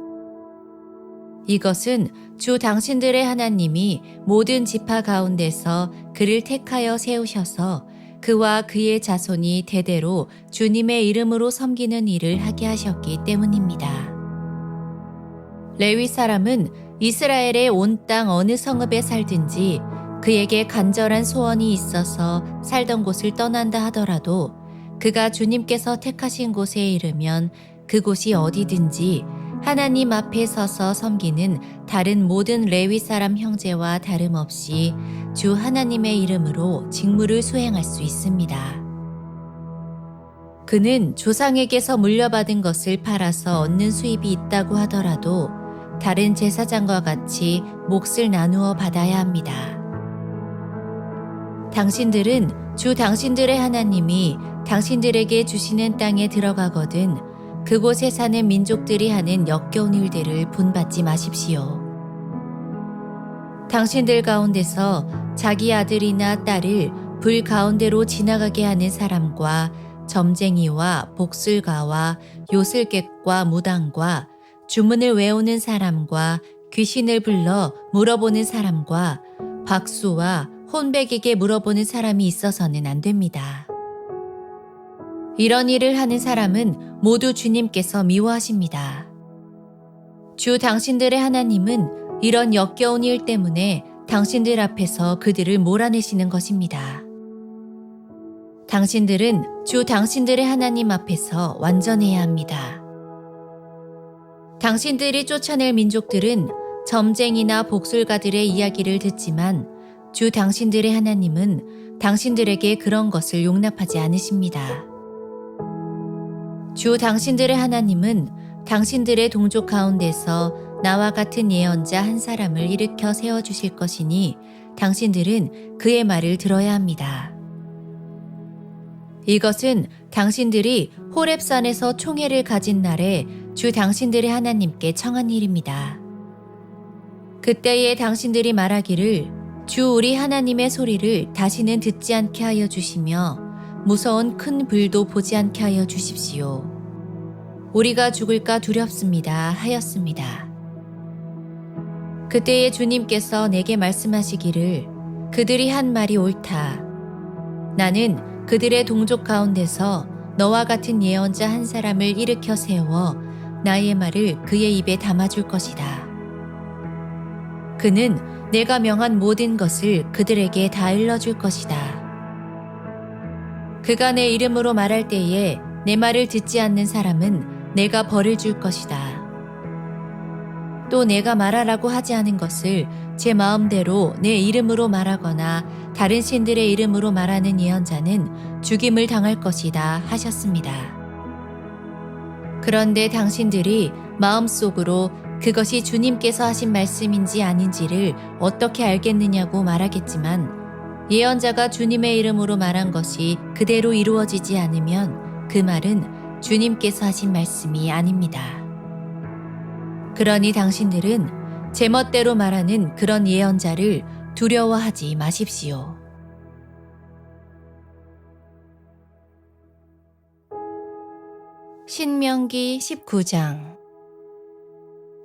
이것은 주 당신들의 하나님이 모든 지파 가운데서 그를 택하여 세우셔서 그와 그의 자손이 대대로 주님의 이름으로 섬기는 일을 하게 하셨기 때문입니다. 레위 사람은 이스라엘의 온 땅 어느 성읍에 살든지 그에게 간절한 소원이 있어서 살던 곳을 떠난다 하더라도 그가 주님께서 택하신 곳에 이르면 그곳이 어디든지 하나님 앞에 서서 섬기는 다른 모든 레위 사람 형제와 다름없이 주 하나님의 이름으로 직무를 수행할 수 있습니다. 그는 조상에게서 물려받은 것을 팔아서 얻는 수입이 있다고 하더라도 다른 제사장과 같이 몫을 나누어 받아야 합니다. 당신들은 주 당신들의 하나님이 당신들에게 주시는 땅에 들어가거든 그곳에 사는 민족들이 하는 역겨운 일들을 본받지 마십시오. 당신들 가운데서 자기 아들이나 딸을 불 가운데로 지나가게 하는 사람과 점쟁이와 복술가와 요술객과 무당과 주문을 외우는 사람과 귀신을 불러 물어보는 사람과 박수와 혼백에게 물어보는 사람이 있어서는 안 됩니다. 이런 일을 하는 사람은 모두 주님께서 미워하십니다. 주 당신들의 하나님은 이런 역겨운 일 때문에 당신들 앞에서 그들을 몰아내시는 것입니다. 당신들은 주 당신들의 하나님 앞에서 완전해야 합니다. 당신들이 쫓아낼 민족들은 점쟁이나 복술가들의 이야기를 듣지만 주 당신들의 하나님은 당신들에게 그런 것을 용납하지 않으십니다. 주 당신들의 하나님은 당신들의 동족 가운데서 나와 같은 예언자 한 사람을 일으켜 세워주실 것이니 당신들은 그의 말을 들어야 합니다. 이것은 당신들이 호렙산에서 총회를 가진 날에 주 당신들의 하나님께 청한 일입니다. 그때에 당신들이 말하기를 주 우리 하나님의 소리를 다시는 듣지 않게 하여 주시며 무서운 큰 불도 보지 않게 하여 주십시오. 우리가 죽을까 두렵습니다 하였습니다. 그때에 주님께서 내게 말씀하시기를 그들이 한 말이 옳다. 나는 그들의 동족 가운데서 너와 같은 예언자 한 사람을 일으켜 세워 나의 말을 그의 입에 담아줄 것이다. 그는 내가 명한 모든 것을 그들에게 다 일러줄 것이다. 그가 내 이름으로 말할 때에 내 말을 듣지 않는 사람은 내가 벌을 줄 것이다. 또 내가 말하라고 하지 않은 것을 제 마음대로 내 이름으로 말하거나 다른 신들의 이름으로 말하는 예언자는 죽임을 당할 것이다 하셨습니다. 그런데 당신들이 마음속으로 그것이 주님께서 하신 말씀인지 아닌지를 어떻게 알겠느냐고 말하겠지만 예언자가 주님의 이름으로 말한 것이 그대로 이루어지지 않으면 그 말은 주님께서 하신 말씀이 아닙니다. 그러니 당신들은 제멋대로 말하는 그런 예언자를 두려워하지 마십시오. 신명기 19장.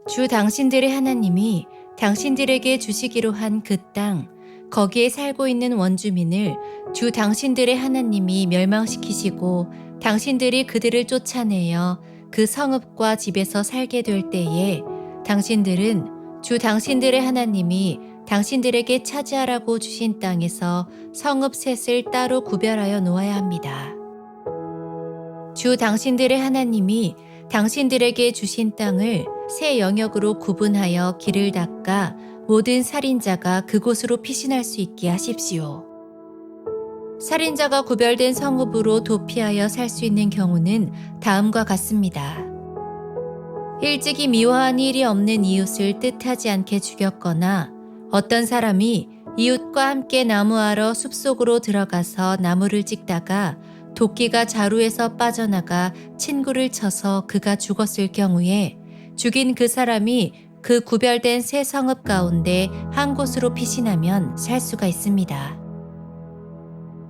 주 당신들의 하나님이 당신들에게 주시기로 한 그 땅, 거기에 살고 있는 원주민을 주 당신들의 하나님이 멸망시키시고 당신들이 그들을 쫓아내어 그 성읍과 집에서 살게 될 때에 당신들은 주 당신들의 하나님이 당신들에게 차지하라고 주신 땅에서 성읍 셋을 따로 구별하여 놓아야 합니다. 주 당신들의 하나님이 당신들에게 주신 땅을 세 영역으로 구분하여 길을 닦아 모든 살인자가 그곳으로 피신할 수 있게 하십시오. 살인자가 구별된 성읍으로 도피하여 살 수 있는 경우는 다음과 같습니다. 일찍이 미워한 일이 없는 이웃을 뜻하지 않게 죽였거나 어떤 사람이 이웃과 함께 나무하러 숲속으로 들어가서 나무를 찍다가 도끼가 자루에서 빠져나가 친구를 쳐서 그가 죽었을 경우에 죽인 그 사람이 그 구별된 세 성읍 가운데 한 곳으로 피신하면 살 수가 있습니다.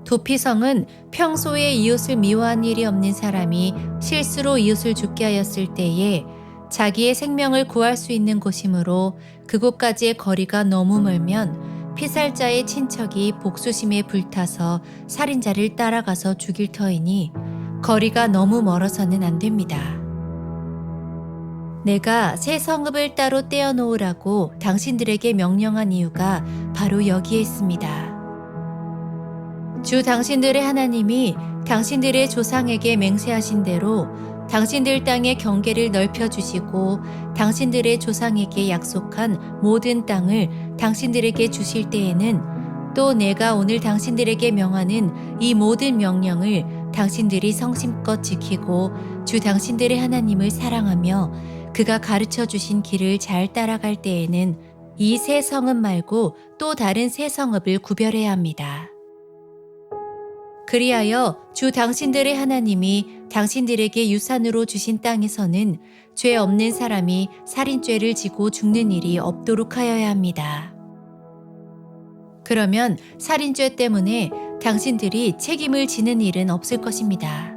도피성은 평소에 이웃을 미워한 일이 없는 사람이 실수로 이웃을 죽게 하였을 때에 자기의 생명을 구할 수 있는 곳이므로 그곳까지의 거리가 너무 멀면 피살자의 친척이 복수심에 불타서 살인자를 따라가서 죽일 터이니 거리가 너무 멀어서는 안 됩니다. 내가 새 성읍을 따로 떼어놓으라고 당신들에게 명령한 이유가 바로 여기에 있습니다. 주 당신들의 하나님이 당신들의 조상에게 맹세하신 대로 당신들 땅의 경계를 넓혀주시고 당신들의 조상에게 약속한 모든 땅을 당신들에게 주실 때에는 또 내가 오늘 당신들에게 명하는 이 모든 명령을 당신들이 성심껏 지키고 주 당신들의 하나님을 사랑하며 그가 가르쳐 주신 길을 잘 따라갈 때에는 이 세 성읍 말고 또 다른 세 성읍을 구별해야 합니다. 그리하여 주 당신들의 하나님이 당신들에게 유산으로 주신 땅에서는 죄 없는 사람이 살인죄를 지고 죽는 일이 없도록 하여야 합니다. 그러면 살인죄 때문에 당신들이 책임을 지는 일은 없을 것입니다.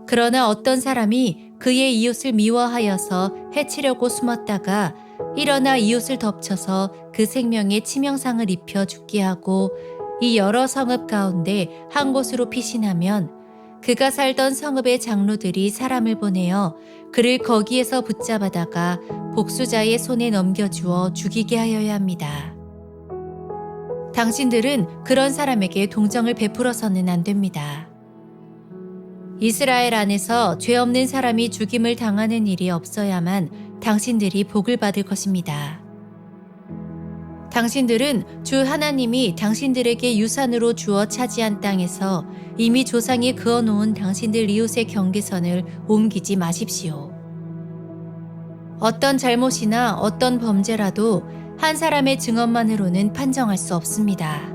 그러나 어떤 사람이 그의 이웃을 미워하여서 해치려고 숨었다가 일어나 이웃을 덮쳐서 그 생명에 치명상을 입혀 죽게 하고 이 여러 성읍 가운데 한 곳으로 피신하면 그가 살던 성읍의 장로들이 사람을 보내어 그를 거기에서 붙잡아다가 복수자의 손에 넘겨주어 죽이게 하여야 합니다. 당신들은 그런 사람에게 동정을 베풀어서는 안 됩니다. 이스라엘 안에서 죄 없는 사람이 죽임을 당하는 일이 없어야만 당신들이 복을 받을 것입니다. 당신들은 주 하나님이 당신들에게 유산으로 주어 차지한 땅에서 이미 조상이 그어놓은 당신들 이웃의 경계선을 옮기지 마십시오. 어떤 잘못이나 어떤 범죄라도 한 사람의 증언만으로는 판정할 수 없습니다.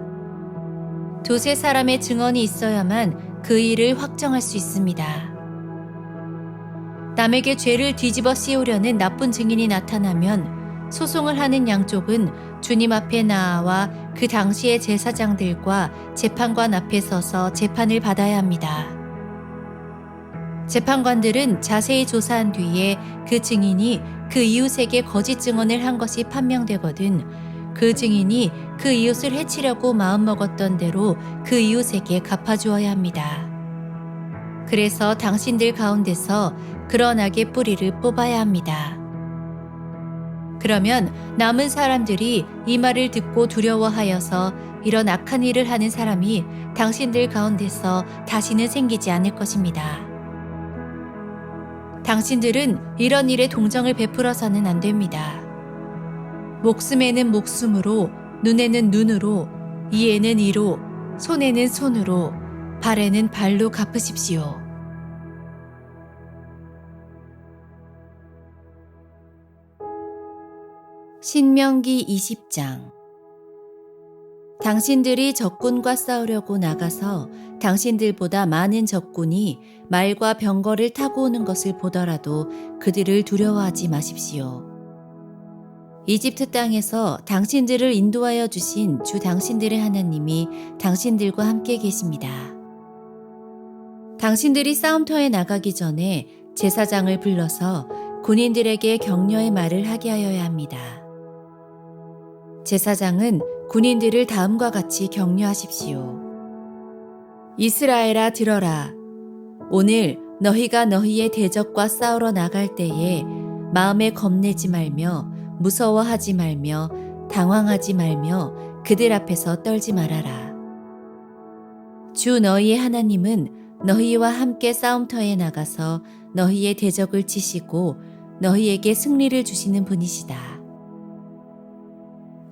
두세 사람의 증언이 있어야만 그 일을 확정할 수 있습니다. 남에게 죄를 뒤집어 씌우려는 나쁜 증인이 나타나면 소송을 하는 양쪽은 주님 앞에 나아와 그 당시의 제사장들과 재판관 앞에 서서 재판을 받아야 합니다. 재판관들은 자세히 조사한 뒤에 그 증인이 그 이웃에게 거짓 증언을 한 것이 판명되거든 그 증인이 그 이웃을 해치려고 마음먹었던 대로 그 이웃에게 갚아주어야 합니다. 그래서 당신들 가운데서 그런 악의 뿌리를 뽑아야 합니다. 그러면 남은 사람들이 이 말을 듣고 두려워하여서 이런 악한 일을 하는 사람이 당신들 가운데서 다시는 생기지 않을 것입니다. 당신들은 이런 일에 동정을 베풀어서는 안 됩니다. 목숨에는 목숨으로, 눈에는 눈으로, 이에는 이로, 손에는 손으로, 발에는 발로 갚으십시오. 신명기 20장. 당신들이 적군과 싸우려고 나가서 당신들보다 많은 적군이 말과 병거를 타고 오는 것을 보더라도 그들을 두려워하지 마십시오. 이집트 땅에서 당신들을 인도하여 주신 주 당신들의 하나님이 당신들과 함께 계십니다. 당신들이 싸움터에 나가기 전에 제사장을 불러서 군인들에게 격려의 말을 하게 하여야 합니다. 제사장은 군인들을 다음과 같이 격려하십시오. 이스라엘아 들어라. 오늘 너희가 너희의 대적과 싸우러 나갈 때에 마음에 겁내지 말며 무서워하지 말며 당황하지 말며 그들 앞에서 떨지 말아라. 주 너희의 하나님은 너희와 함께 싸움터에 나가서 너희의 대적을 치시고 너희에게 승리를 주시는 분이시다.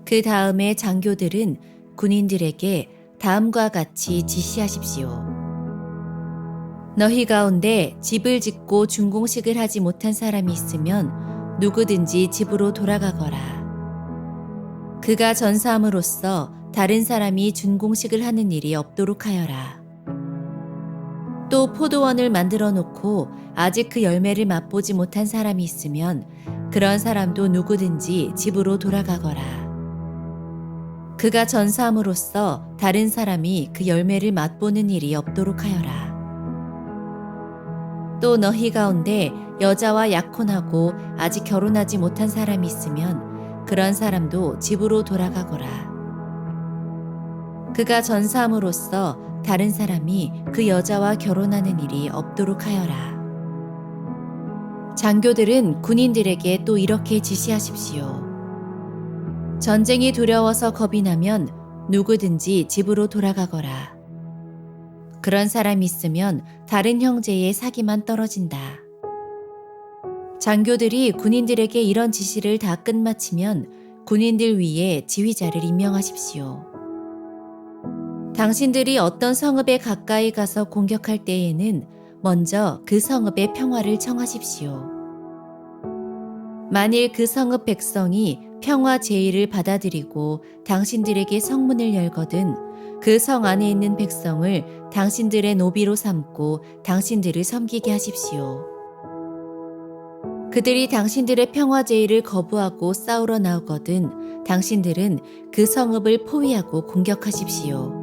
그 다음에 장교들은 군인들에게 다음과 같이 지시하십시오. 너희 가운데 집을 짓고 준공식을 하지 못한 사람이 있으면 누구든지 집으로 돌아가거라. 그가 전사함으로써 다른 사람이 준공식을 하는 일이 없도록 하여라. 또 포도원을 만들어 놓고 아직 그 열매를 맛보지 못한 사람이 있으면 그런 사람도 누구든지 집으로 돌아가거라. 그가 전사함으로써 다른 사람이 그 열매를 맛보는 일이 없도록 하여라. 또 너희 가운데 여자와 약혼하고 아직 결혼하지 못한 사람이 있으면 그런 사람도 집으로 돌아가거라. 그가 전사함으로써 다른 사람이 그 여자와 결혼하는 일이 없도록 하여라. 장교들은 군인들에게 또 이렇게 지시하십시오. 전쟁이 두려워서 겁이 나면 누구든지 집으로 돌아가거라. 그런 사람이 있으면 다른 형제의 사기만 떨어진다. 장교들이 군인들에게 이런 지시를 다 끝마치면 군인들 위에 지휘자를 임명하십시오. 당신들이 어떤 성읍에 가까이 가서 공격할 때에는 먼저 그 성읍의 평화를 청하십시오. 만일 그 성읍 백성이 평화 제의를 받아들이고 당신들에게 성문을 열거든 그 성 안에 있는 백성을 당신들의 노비로 삼고 당신들을 섬기게 하십시오. 그들이 당신들의 평화 제의를 거부하고 싸우러 나오거든 당신들은 그 성읍을 포위하고 공격하십시오.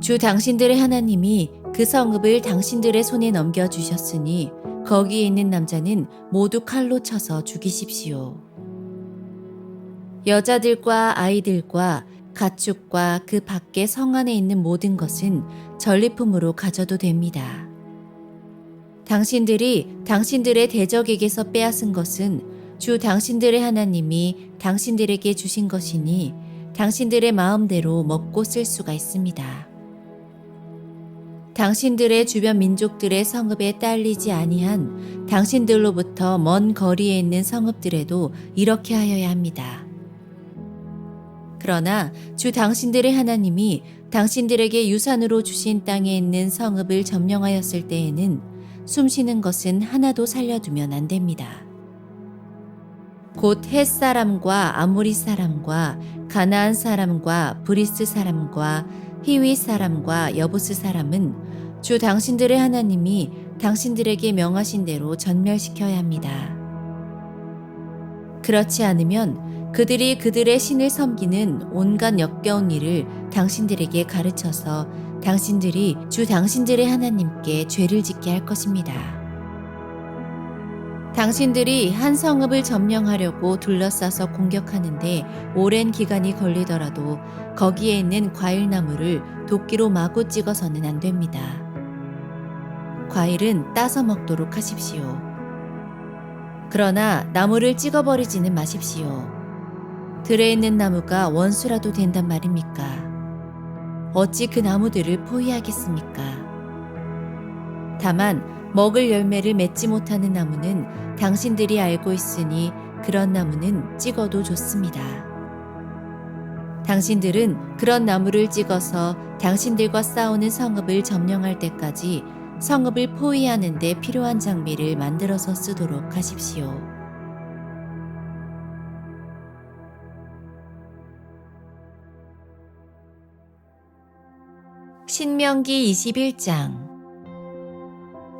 주 당신들의 하나님이 그 성읍을 당신들의 손에 넘겨주셨으니 거기에 있는 남자는 모두 칼로 쳐서 죽이십시오. 여자들과 아이들과 가축과 그 밖에 성 안에 있는 모든 것은 전리품으로 가져도 됩니다. 당신들이 당신들의 대적에게서 빼앗은 것은 주 당신들의 하나님이 당신들에게 주신 것이니 당신들의 마음대로 먹고 쓸 수가 있습니다. 당신들의 주변 민족들의 성읍에 딸리지 아니한 당신들로부터 먼 거리에 있는 성읍들에도 이렇게 하여야 합니다. 그러나 주 당신들의 하나님이 당신들에게 유산으로 주신 땅에 있는 성읍을 점령하였을 때에는 숨쉬는 것은 하나도 살려두면 안 됩니다. 곧 헷 사람과 아모리 사람과 가나안 사람과 브리스 사람과 히위 사람과 여부스 사람은 주 당신들의 하나님이 당신들에게 명하신 대로 전멸시켜야 합니다. 그렇지 않으면 그들이 그들의 신을 섬기는 온갖 역겨운 일을 당신들에게 가르쳐서 당신들이 주 당신들의 하나님께 죄를 짓게 할 것입니다. 당신들이 한 성읍을 점령하려고 둘러싸서 공격하는데 오랜 기간이 걸리더라도 거기에 있는 과일나무를 도끼로 마구 찍어서는 안 됩니다. 과일은 따서 먹도록 하십시오. 그러나 나무를 찍어버리지는 마십시오. 들에 있는 나무가 원수라도 된단 말입니까? 어찌 그 나무들을 포위하겠습니까? 다만 먹을 열매를 맺지 못하는 나무는 당신들이 알고 있으니 그런 나무는 찍어도 좋습니다. 당신들은 그런 나무를 찍어서 당신들과 싸우는 성읍을 점령할 때까지 성읍을 포위하는 데 필요한 장비를 만들어서 쓰도록 하십시오. 신명기 21장.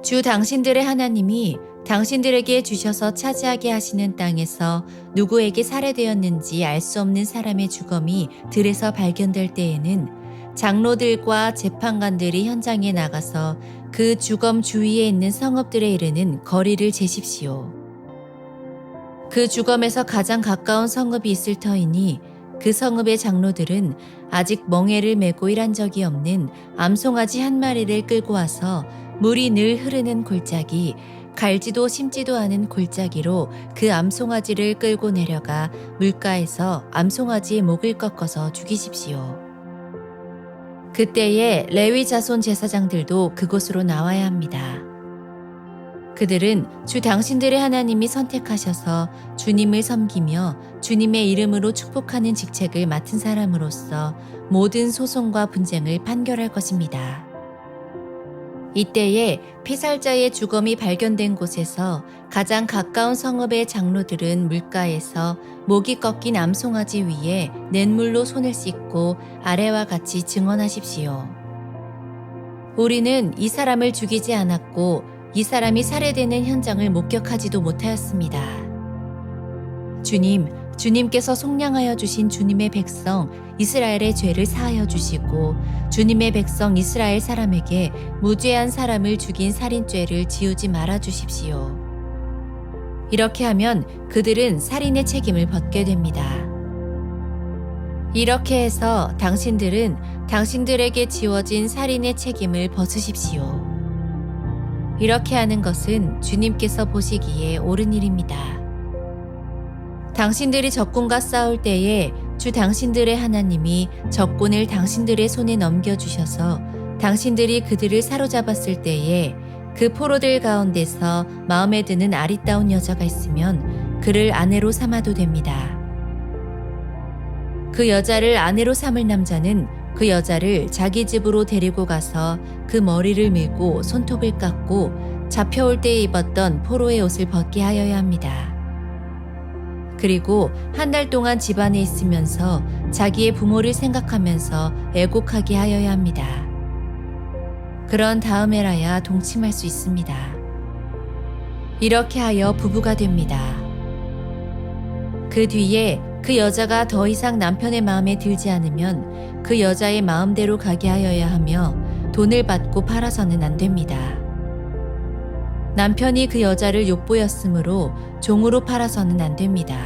주 당신들의 하나님이 당신들에게 주셔서 차지하게 하시는 땅에서 누구에게 살해되었는지 알 수 없는 사람의 주검이 들에서 발견될 때에는 장로들과 재판관들이 현장에 나가서 그 주검 주위에 있는 성읍들에 이르는 거리를 재십시오. 그 주검에서 가장 가까운 성읍이 있을 터이니 그 성읍의 장로들은 아직 멍에를 메고 일한 적이 없는 암송아지 한 마리를 끌고 와서 물이 늘 흐르는 골짜기, 갈지도 심지도 않은 골짜기로 그 암송아지를 끌고 내려가 물가에서 암송아지의 목을 꺾어서 죽이십시오. 그때에 레위 자손 제사장들도 그곳으로 나와야 합니다. 그들은 주 당신들의 하나님이 선택하셔서 주님을 섬기며 주님의 이름으로 축복하는 직책을 맡은 사람으로서 모든 소송과 분쟁을 판결할 것입니다. 이때에 피살자의 주검이 발견된 곳에서 가장 가까운 성읍의 장로들은 물가에서 목이 꺾인 암송아지 위에 냇물로 손을 씻고 아래와 같이 증언하십시오. 우리는 이 사람을 죽이지 않았고 이 사람이 살해되는 현장을 목격하지도 못하였습니다. 주님께서 속량하여 주신 주님의 백성 이스라엘의 죄를 사하여 주시고 주님의 백성 이스라엘 사람에게 무죄한 사람을 죽인 살인죄를 지우지 말아 주십시오. 이렇게 하면 그들은 살인의 책임을 벗게 됩니다. 이렇게 해서 당신들은 당신들에게 지워진 살인의 책임을 벗으십시오. 이렇게 하는 것은 주님께서 보시기에 옳은 일입니다. 당신들이 적군과 싸울 때에 주 당신들의 하나님이 적군을 당신들의 손에 넘겨주셔서 당신들이 그들을 사로잡았을 때에 그 포로들 가운데서 마음에 드는 아리따운 여자가 있으면 그를 아내로 삼아도 됩니다. 그 여자를 아내로 삼을 남자는 그 여자를 자기 집으로 데리고 가서 그 머리를 밀고 손톱을 깎고 잡혀올 때 입었던 포로의 옷을 벗게 하여야 합니다. 그리고 한 달 동안 집안에 있으면서 자기의 부모를 생각하면서 애곡하게 하여야 합니다. 그런 다음에라야 동침할 수 있습니다. 이렇게 하여 부부가 됩니다. 그 뒤에 그 여자가 더 이상 남편의 마음에 들지 않으면 그 여자의 마음대로 가게 하여야 하며 돈을 받고 팔아서는 안 됩니다. 남편이 그 여자를 욕보였으므로 종으로 팔아서는 안 됩니다.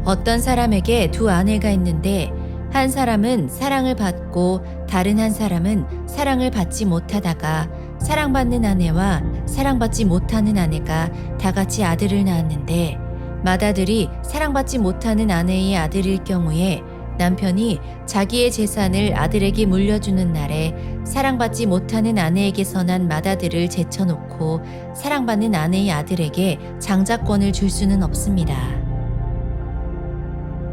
어떤 사람에게 두 아내가 있는데 한 사람은 사랑을 받고 다른 한 사람은 사랑을 받지 못하다가 사랑받는 아내와 사랑받지 못하는 아내가 다 같이 아들을 낳았는데 맏아들이 사랑받지 못하는 아내의 아들일 경우에 남편이 자기의 재산을 아들에게 물려주는 날에 사랑받지 못하는 아내에게서 난 맏아들을 제쳐놓고 사랑받는 아내의 아들에게 장자권을 줄 수는 없습니다.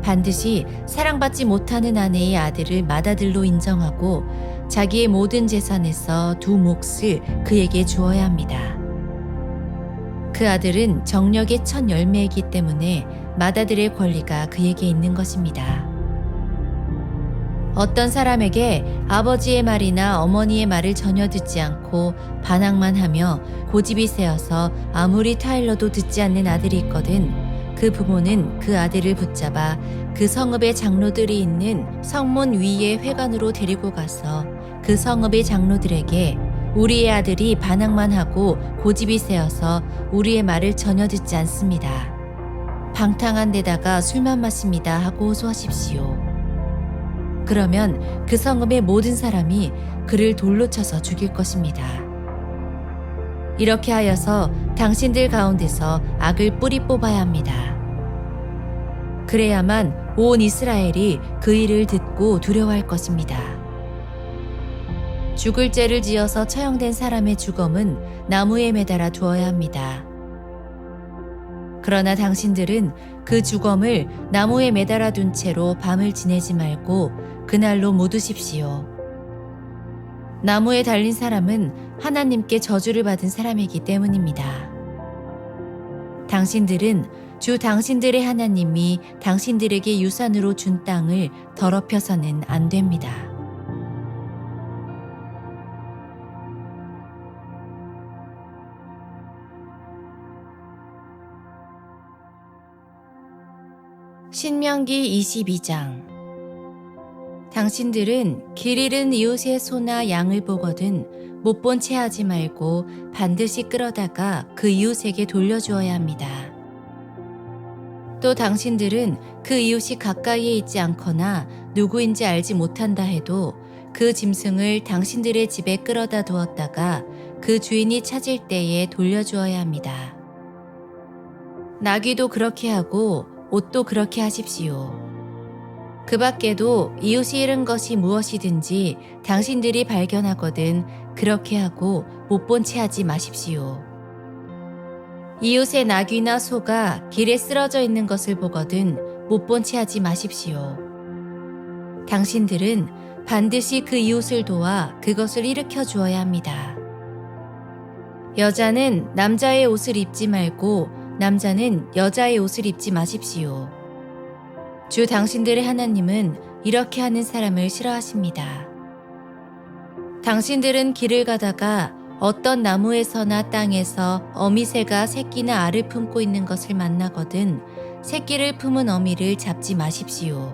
반드시 사랑받지 못하는 아내의 아들을 맏아들로 인정하고 자기의 모든 재산에서 두 몫을 그에게 주어야 합니다. 그 아들은 정력의 첫 열매이기 때문에 맏아들의 권리가 그에게 있는 것입니다. 어떤 사람에게 아버지의 말이나 어머니의 말을 전혀 듣지 않고 반항만 하며 고집이 세어서 아무리 타일러도 듣지 않는 아들이 있거든 그 부모는 그 아들을 붙잡아 그 성읍의 장로들이 있는 성문 위의 회관으로 데리고 가서 그 성읍의 장로들에게 우리의 아들이 반항만 하고 고집이 세어서 우리의 말을 전혀 듣지 않습니다. 방탕한 데다가 술만 마십니다 하고 호소하십시오. 그러면 그 성읍의 모든 사람이 그를 돌로 쳐서 죽일 것입니다. 이렇게 하여서 당신들 가운데서 악을 뿌리 뽑아야 합니다. 그래야만 온 이스라엘이 그 일을 듣고 두려워할 것입니다. 죽을 죄를 지어서 처형된 사람의 주검은 나무에 매달아 두어야 합니다. 그러나 당신들은 그 주검을 나무에 매달아 둔 채로 밤을 지내지 말고 그날로 묻으십시오. 나무에 달린 사람은 하나님께 저주를 받은 사람이기 때문입니다. 당신들은 주 당신들의 하나님이 당신들에게 유산으로 준 땅을 더럽혀서는 안 됩니다. 신명기 22장. 당신들은 길 잃은 이웃의 소나 양을 보거든 못 본 채 하지 말고 반드시 끌어다가 그 이웃에게 돌려주어야 합니다. 또 당신들은 그 이웃이 가까이에 있지 않거나 누구인지 알지 못한다 해도 그 짐승을 당신들의 집에 끌어다 두었다가 그 주인이 찾을 때에 돌려주어야 합니다. 나귀도 그렇게 하고 옷도 그렇게 하십시오. 그 밖에도 이웃이 잃은 것이 무엇이든지 당신들이 발견하거든 그렇게 하고 못 본 채 하지 마십시오. 이웃의 나귀나 소가 길에 쓰러져 있는 것을 보거든 못 본 채 하지 마십시오. 당신들은 반드시 그 이웃을 도와 그것을 일으켜 주어야 합니다. 여자는 남자의 옷을 입지 말고 남자는 여자의 옷을 입지 마십시오. 주 당신들의 하나님은 이렇게 하는 사람을 싫어하십니다. 당신들은 길을 가다가 어떤 나무에서나 땅에서 어미새가 새끼나 알을 품고 있는 것을 만나거든 새끼를 품은 어미를 잡지 마십시오.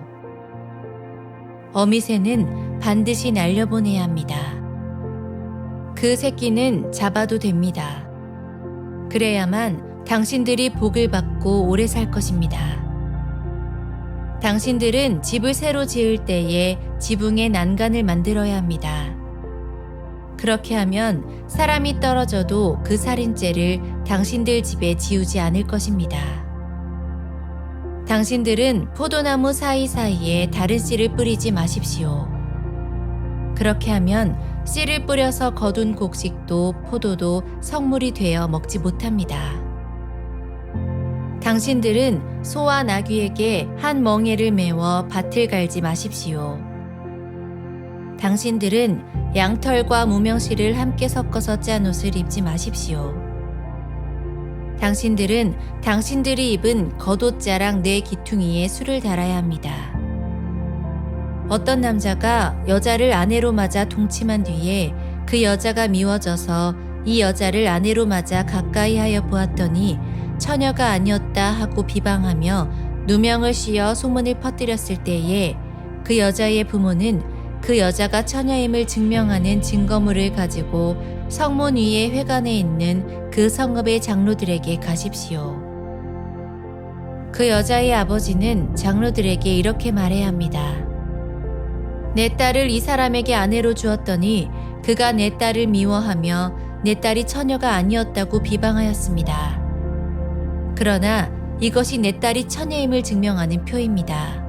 어미새는 반드시 날려보내야 합니다. 그 새끼는 잡아도 됩니다. 그래야만 당신들이 복을 받고 오래 살 것입니다. 당신들은 집을 새로 지을 때에 지붕에 난간을 만들어야 합니다. 그렇게 하면 사람이 떨어져도 그 살인죄를 당신들 집에 지우지 않을 것입니다. 당신들은 포도나무 사이사이에 다른 씨를 뿌리지 마십시오. 그렇게 하면 씨를 뿌려서 거둔 곡식도 포도도 성물이 되어 먹지 못합니다. 당신들은 소와 나귀에게 한 멍에를 메워 밭을 갈지 마십시오. 당신들은 양털과 무명실을 함께 섞어서 짠 옷을 입지 마십시오. 당신들은 당신들이 입은 겉옷자락 네 기퉁이에 술을 달아야 합니다. 어떤 남자가 여자를 아내로 맞아 동침한 뒤에 그 여자가 미워져서 이 여자를 아내로 맞아 가까이 하여 보았더니 처녀가 아니었다 하고 비방하며 누명을 씌어 소문을 퍼뜨렸을 때에 그 여자의 부모는 그 여자가 처녀임을 증명하는 증거물을 가지고 성문 위에 회관에 있는 그 성읍의 장로들에게 가십시오. 그 여자의 아버지는 장로들에게 이렇게 말해야 합니다. 내 딸을 이 사람에게 아내로 주었더니 그가 내 딸을 미워하며 내 딸이 처녀가 아니었다고 비방하였습니다. 그러나 이것이 내 딸이 처녀임을 증명하는 표입니다.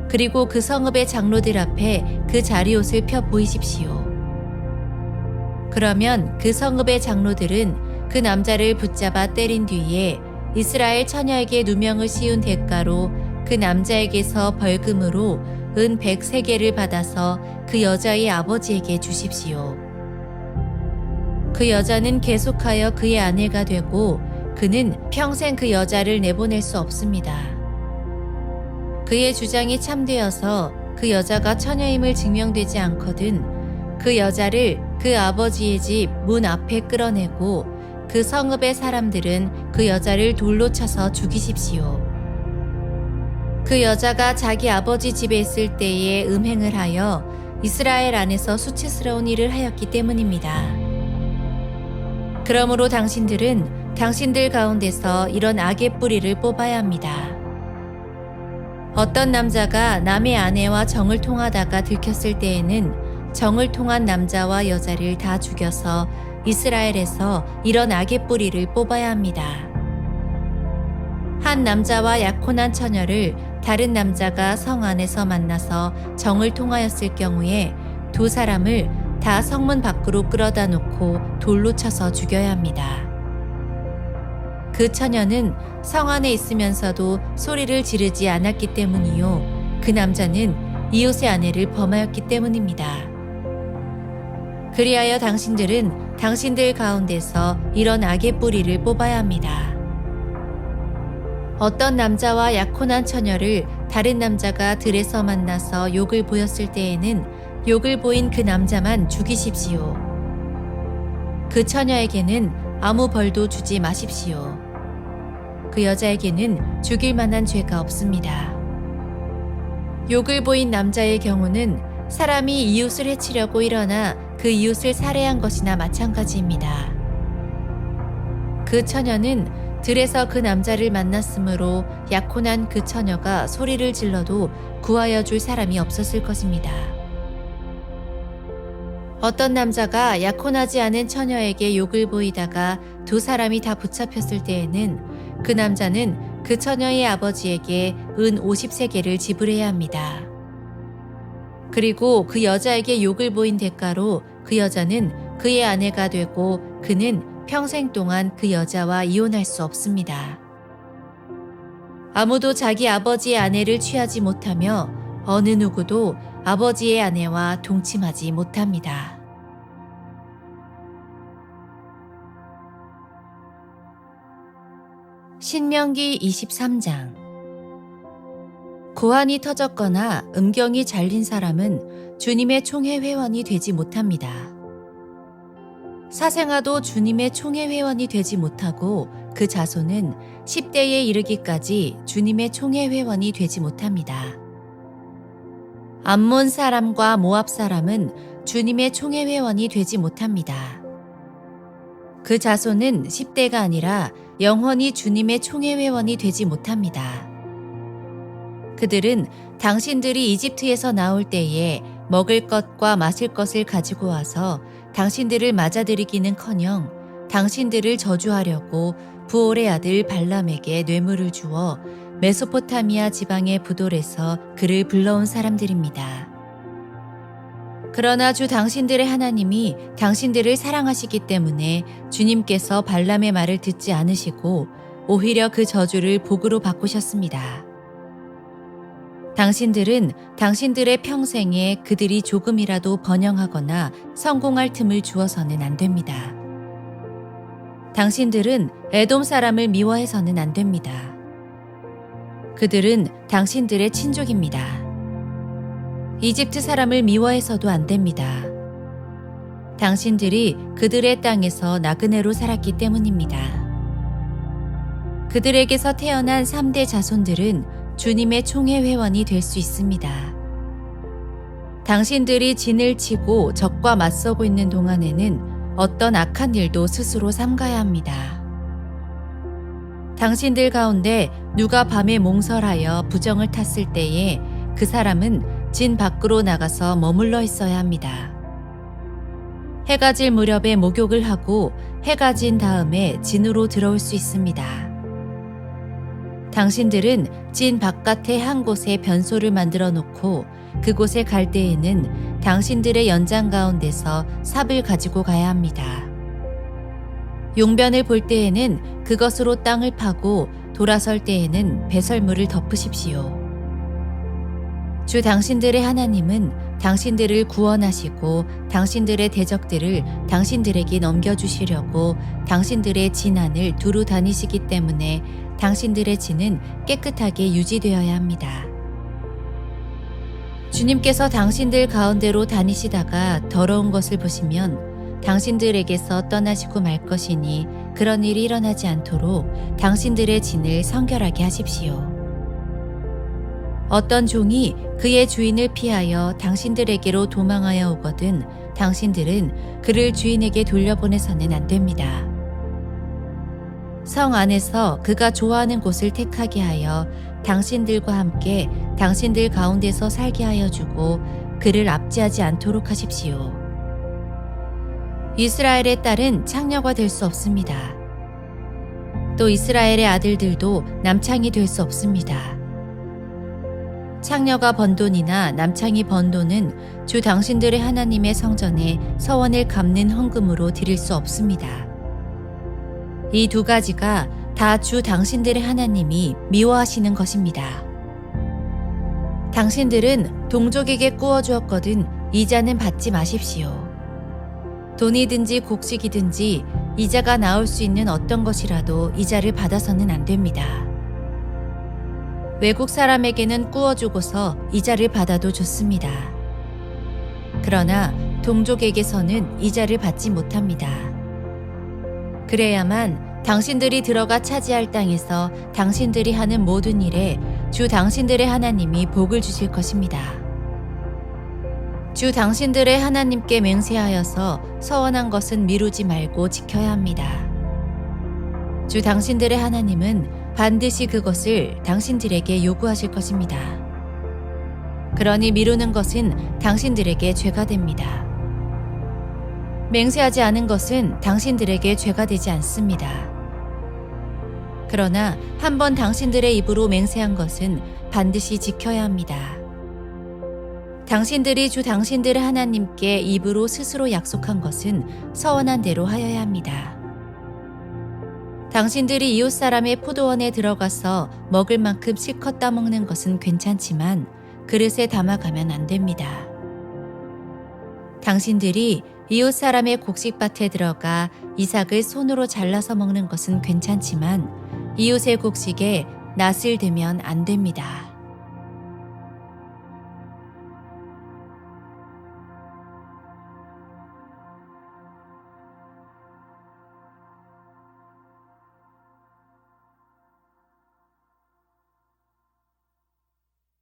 그리고 그 성읍의 장로들 앞에 그 자리옷을 펴 보이십시오. 그러면 그 성읍의 장로들은 그 남자를 붙잡아 때린 뒤에 이스라엘 처녀에게 누명을 씌운 대가로 그 남자에게서 벌금으로 은 100세겔을 받아서 그 여자의 아버지에게 주십시오. 그 여자는 계속하여 그의 아내가 되고 그는 평생 그 여자를 내보낼 수 없습니다. 그의 주장이 참되어서 그 여자가 처녀임을 증명되지 않거든 그 여자를 그 아버지의 집 문 앞에 끌어내고 그 성읍의 사람들은 그 여자를 돌로 쳐서 죽이십시오. 그 여자가 자기 아버지 집에 있을 때에 음행을 하여 이스라엘 안에서 수치스러운 일을 하였기 때문입니다. 그러므로 당신들은 당신들 가운데서 이런 악의 뿌리를 뽑아야 합니다. 어떤 남자가 남의 아내와 정을 통하다가 들켰을 때에는 정을 통한 남자와 여자를 다 죽여서 이스라엘에서 이런 악의 뿌리를 뽑아야 합니다. 한 남자와 약혼한 처녀를 다른 남자가 성 안에서 만나서 정을 통하였을 경우에 두 사람을 다 성문 밖으로 끌어다 놓고 돌로 쳐서 죽여야 합니다. 그 처녀는 성 안에 있으면서도 소리를 지르지 않았기 때문이요. 그 남자는 이웃의 아내를 범하였기 때문입니다. 그리하여 당신들은 당신들 가운데서 이런 악의 뿌리를 뽑아야 합니다. 어떤 남자와 약혼한 처녀를 다른 남자가 들에서 만나서 욕을 보였을 때에는 욕을 보인 그 남자만 죽이십시오. 그 처녀에게는 아무 벌도 주지 마십시오. 그 여자에게는 죽일 만한 죄가 없습니다. 욕을 보인 남자의 경우는 사람이 이웃을 해치려고 일어나 그 이웃을 살해한 것이나 마찬가지입니다. 그 처녀는 들에서 그 남자를 만났으므로 약혼한 그 처녀가 소리를 질러도 구하여 줄 사람이 없었을 것입니다. 어떤 남자가 약혼하지 않은 처녀에게 욕을 보이다가 두 사람이 다 붙잡혔을 때에는 그 남자는 그 처녀의 아버지에게 은 50세겔을 지불해야 합니다. 그리고 그 여자에게 욕을 보인 대가로 그 여자는 그의 아내가 되고 그는 평생 동안 그 여자와 이혼할 수 없습니다. 아무도 자기 아버지의 아내를 취하지 못하며 어느 누구도 아버지의 아내와 동침하지 못합니다. 신명기 23장. 고환이 터졌거나 음경이 잘린 사람은 주님의 총회 회원이 되지 못합니다. 사생아도 주님의 총회 회원이 되지 못하고 그 자손은 10대에 이르기까지 주님의 총회 회원이 되지 못합니다. 암몬 사람과 모압 사람은 주님의 총회 회원이 되지 못합니다. 그 자손은 10대가 아니라 영원히 주님의 총회 회원이 되지 못합니다. 그들은 당신들이 이집트에서 나올 때에 먹을 것과 마실 것을 가지고 와서 당신들을 맞아들이기는커녕 당신들을 저주하려고 부올의 아들 발람에게 뇌물을 주어 메소포타미아 지방의 부돌에서 그를 불러온 사람들입니다. 그러나 주 당신들의 하나님이 당신들을 사랑하시기 때문에 주님께서 발람의 말을 듣지 않으시고 오히려 그 저주를 복으로 바꾸셨습니다. 당신들은 당신들의 평생에 그들이 조금이라도 번영하거나 성공할 틈을 주어서는 안 됩니다. 당신들은 에돔 사람을 미워해서는 안 됩니다. 그들은 당신들의 친족입니다. 이집트 사람을 미워해서도 안 됩니다. 당신들이 그들의 땅에서 나그네로 살았기 때문입니다. 그들에게서 태어난 3대 자손들은 주님의 총회 회원이 될 수 있습니다. 당신들이 진을 치고 적과 맞서고 있는 동안에는 어떤 악한 일도 스스로 삼가야 합니다. 당신들 가운데 누가 밤에 몽설하여 부정을 탔을 때에 그 사람은 진 밖으로 나가서 머물러 있어야 합니다. 해가 질 무렵에 목욕을 하고 해가 진 다음에 진으로 들어올 수 있습니다. 당신들은 진 바깥에 한 곳에 변소를 만들어 놓고 그곳에 갈 때에는 당신들의 연장 가운데서 삽을 가지고 가야 합니다. 용변을 볼 때에는 그것으로 땅을 파고 돌아설 때에는 배설물을 덮으십시오. 주 당신들의 하나님은 당신들을 구원하시고 당신들의 대적들을 당신들에게 넘겨주시려고 당신들의 진안을 두루 다니시기 때문에 당신들의 진은 깨끗하게 유지되어야 합니다. 주님께서 당신들 가운데로 다니시다가 더러운 것을 보시면 당신들에게서 떠나시고 말 것이니 그런 일이 일어나지 않도록 당신들의 진을 성결하게 하십시오. 어떤 종이 그의 주인을 피하여 당신들에게로 도망하여 오거든 당신들은 그를 주인에게 돌려보내서는 안 됩니다. 성 안에서 그가 좋아하는 곳을 택하게 하여 당신들과 함께 당신들 가운데서 살게 하여 주고 그를 압제하지 않도록 하십시오. 이스라엘의 딸은 창녀가 될 수 없습니다. 또 이스라엘의 아들들도 남창이 될 수 없습니다. 창녀가 번 돈이나 남창이 번 돈은 주 당신들의 하나님의 성전에 서원을 갚는 헌금으로 드릴 수 없습니다. 이 두 가지가 다 주 당신들의 하나님이 미워하시는 것입니다. 당신들은 동족에게 꾸어주었거든 이자는 받지 마십시오. 돈이든지 곡식이든지 이자가 나올 수 있는 어떤 것이라도 이자를 받아서는 안 됩니다. 외국 사람에게는 꾸어주고서 이자를 받아도 좋습니다. 그러나 동족에게서는 이자를 받지 못합니다. 그래야만 당신들이 들어가 차지할 땅에서 당신들이 하는 모든 일에 주 당신들의 하나님이 복을 주실 것입니다. 주 당신들의 하나님께 맹세하여서 서원한 것은 미루지 말고 지켜야 합니다. 주 당신들의 하나님은 반드시 그것을 당신들에게 요구하실 것입니다. 그러니 미루는 것은 당신들에게 죄가 됩니다. 맹세하지 않은 것은 당신들에게 죄가 되지 않습니다. 그러나 한번 당신들의 입으로 맹세한 것은 반드시 지켜야 합니다. 당신들이 주 당신들의 하나님께 입으로 스스로 약속한 것은 서원한 대로 하여야 합니다. 당신들이 이웃 사람의 포도원에 들어가서 먹을 만큼 실컷 따먹는 것은 괜찮지만 그릇에 담아가면 안 됩니다. 당신들이 이웃 사람의 곡식밭에 들어가 이삭을 손으로 잘라서 먹는 것은 괜찮지만 이웃의 곡식에 낫을 대면 안 됩니다.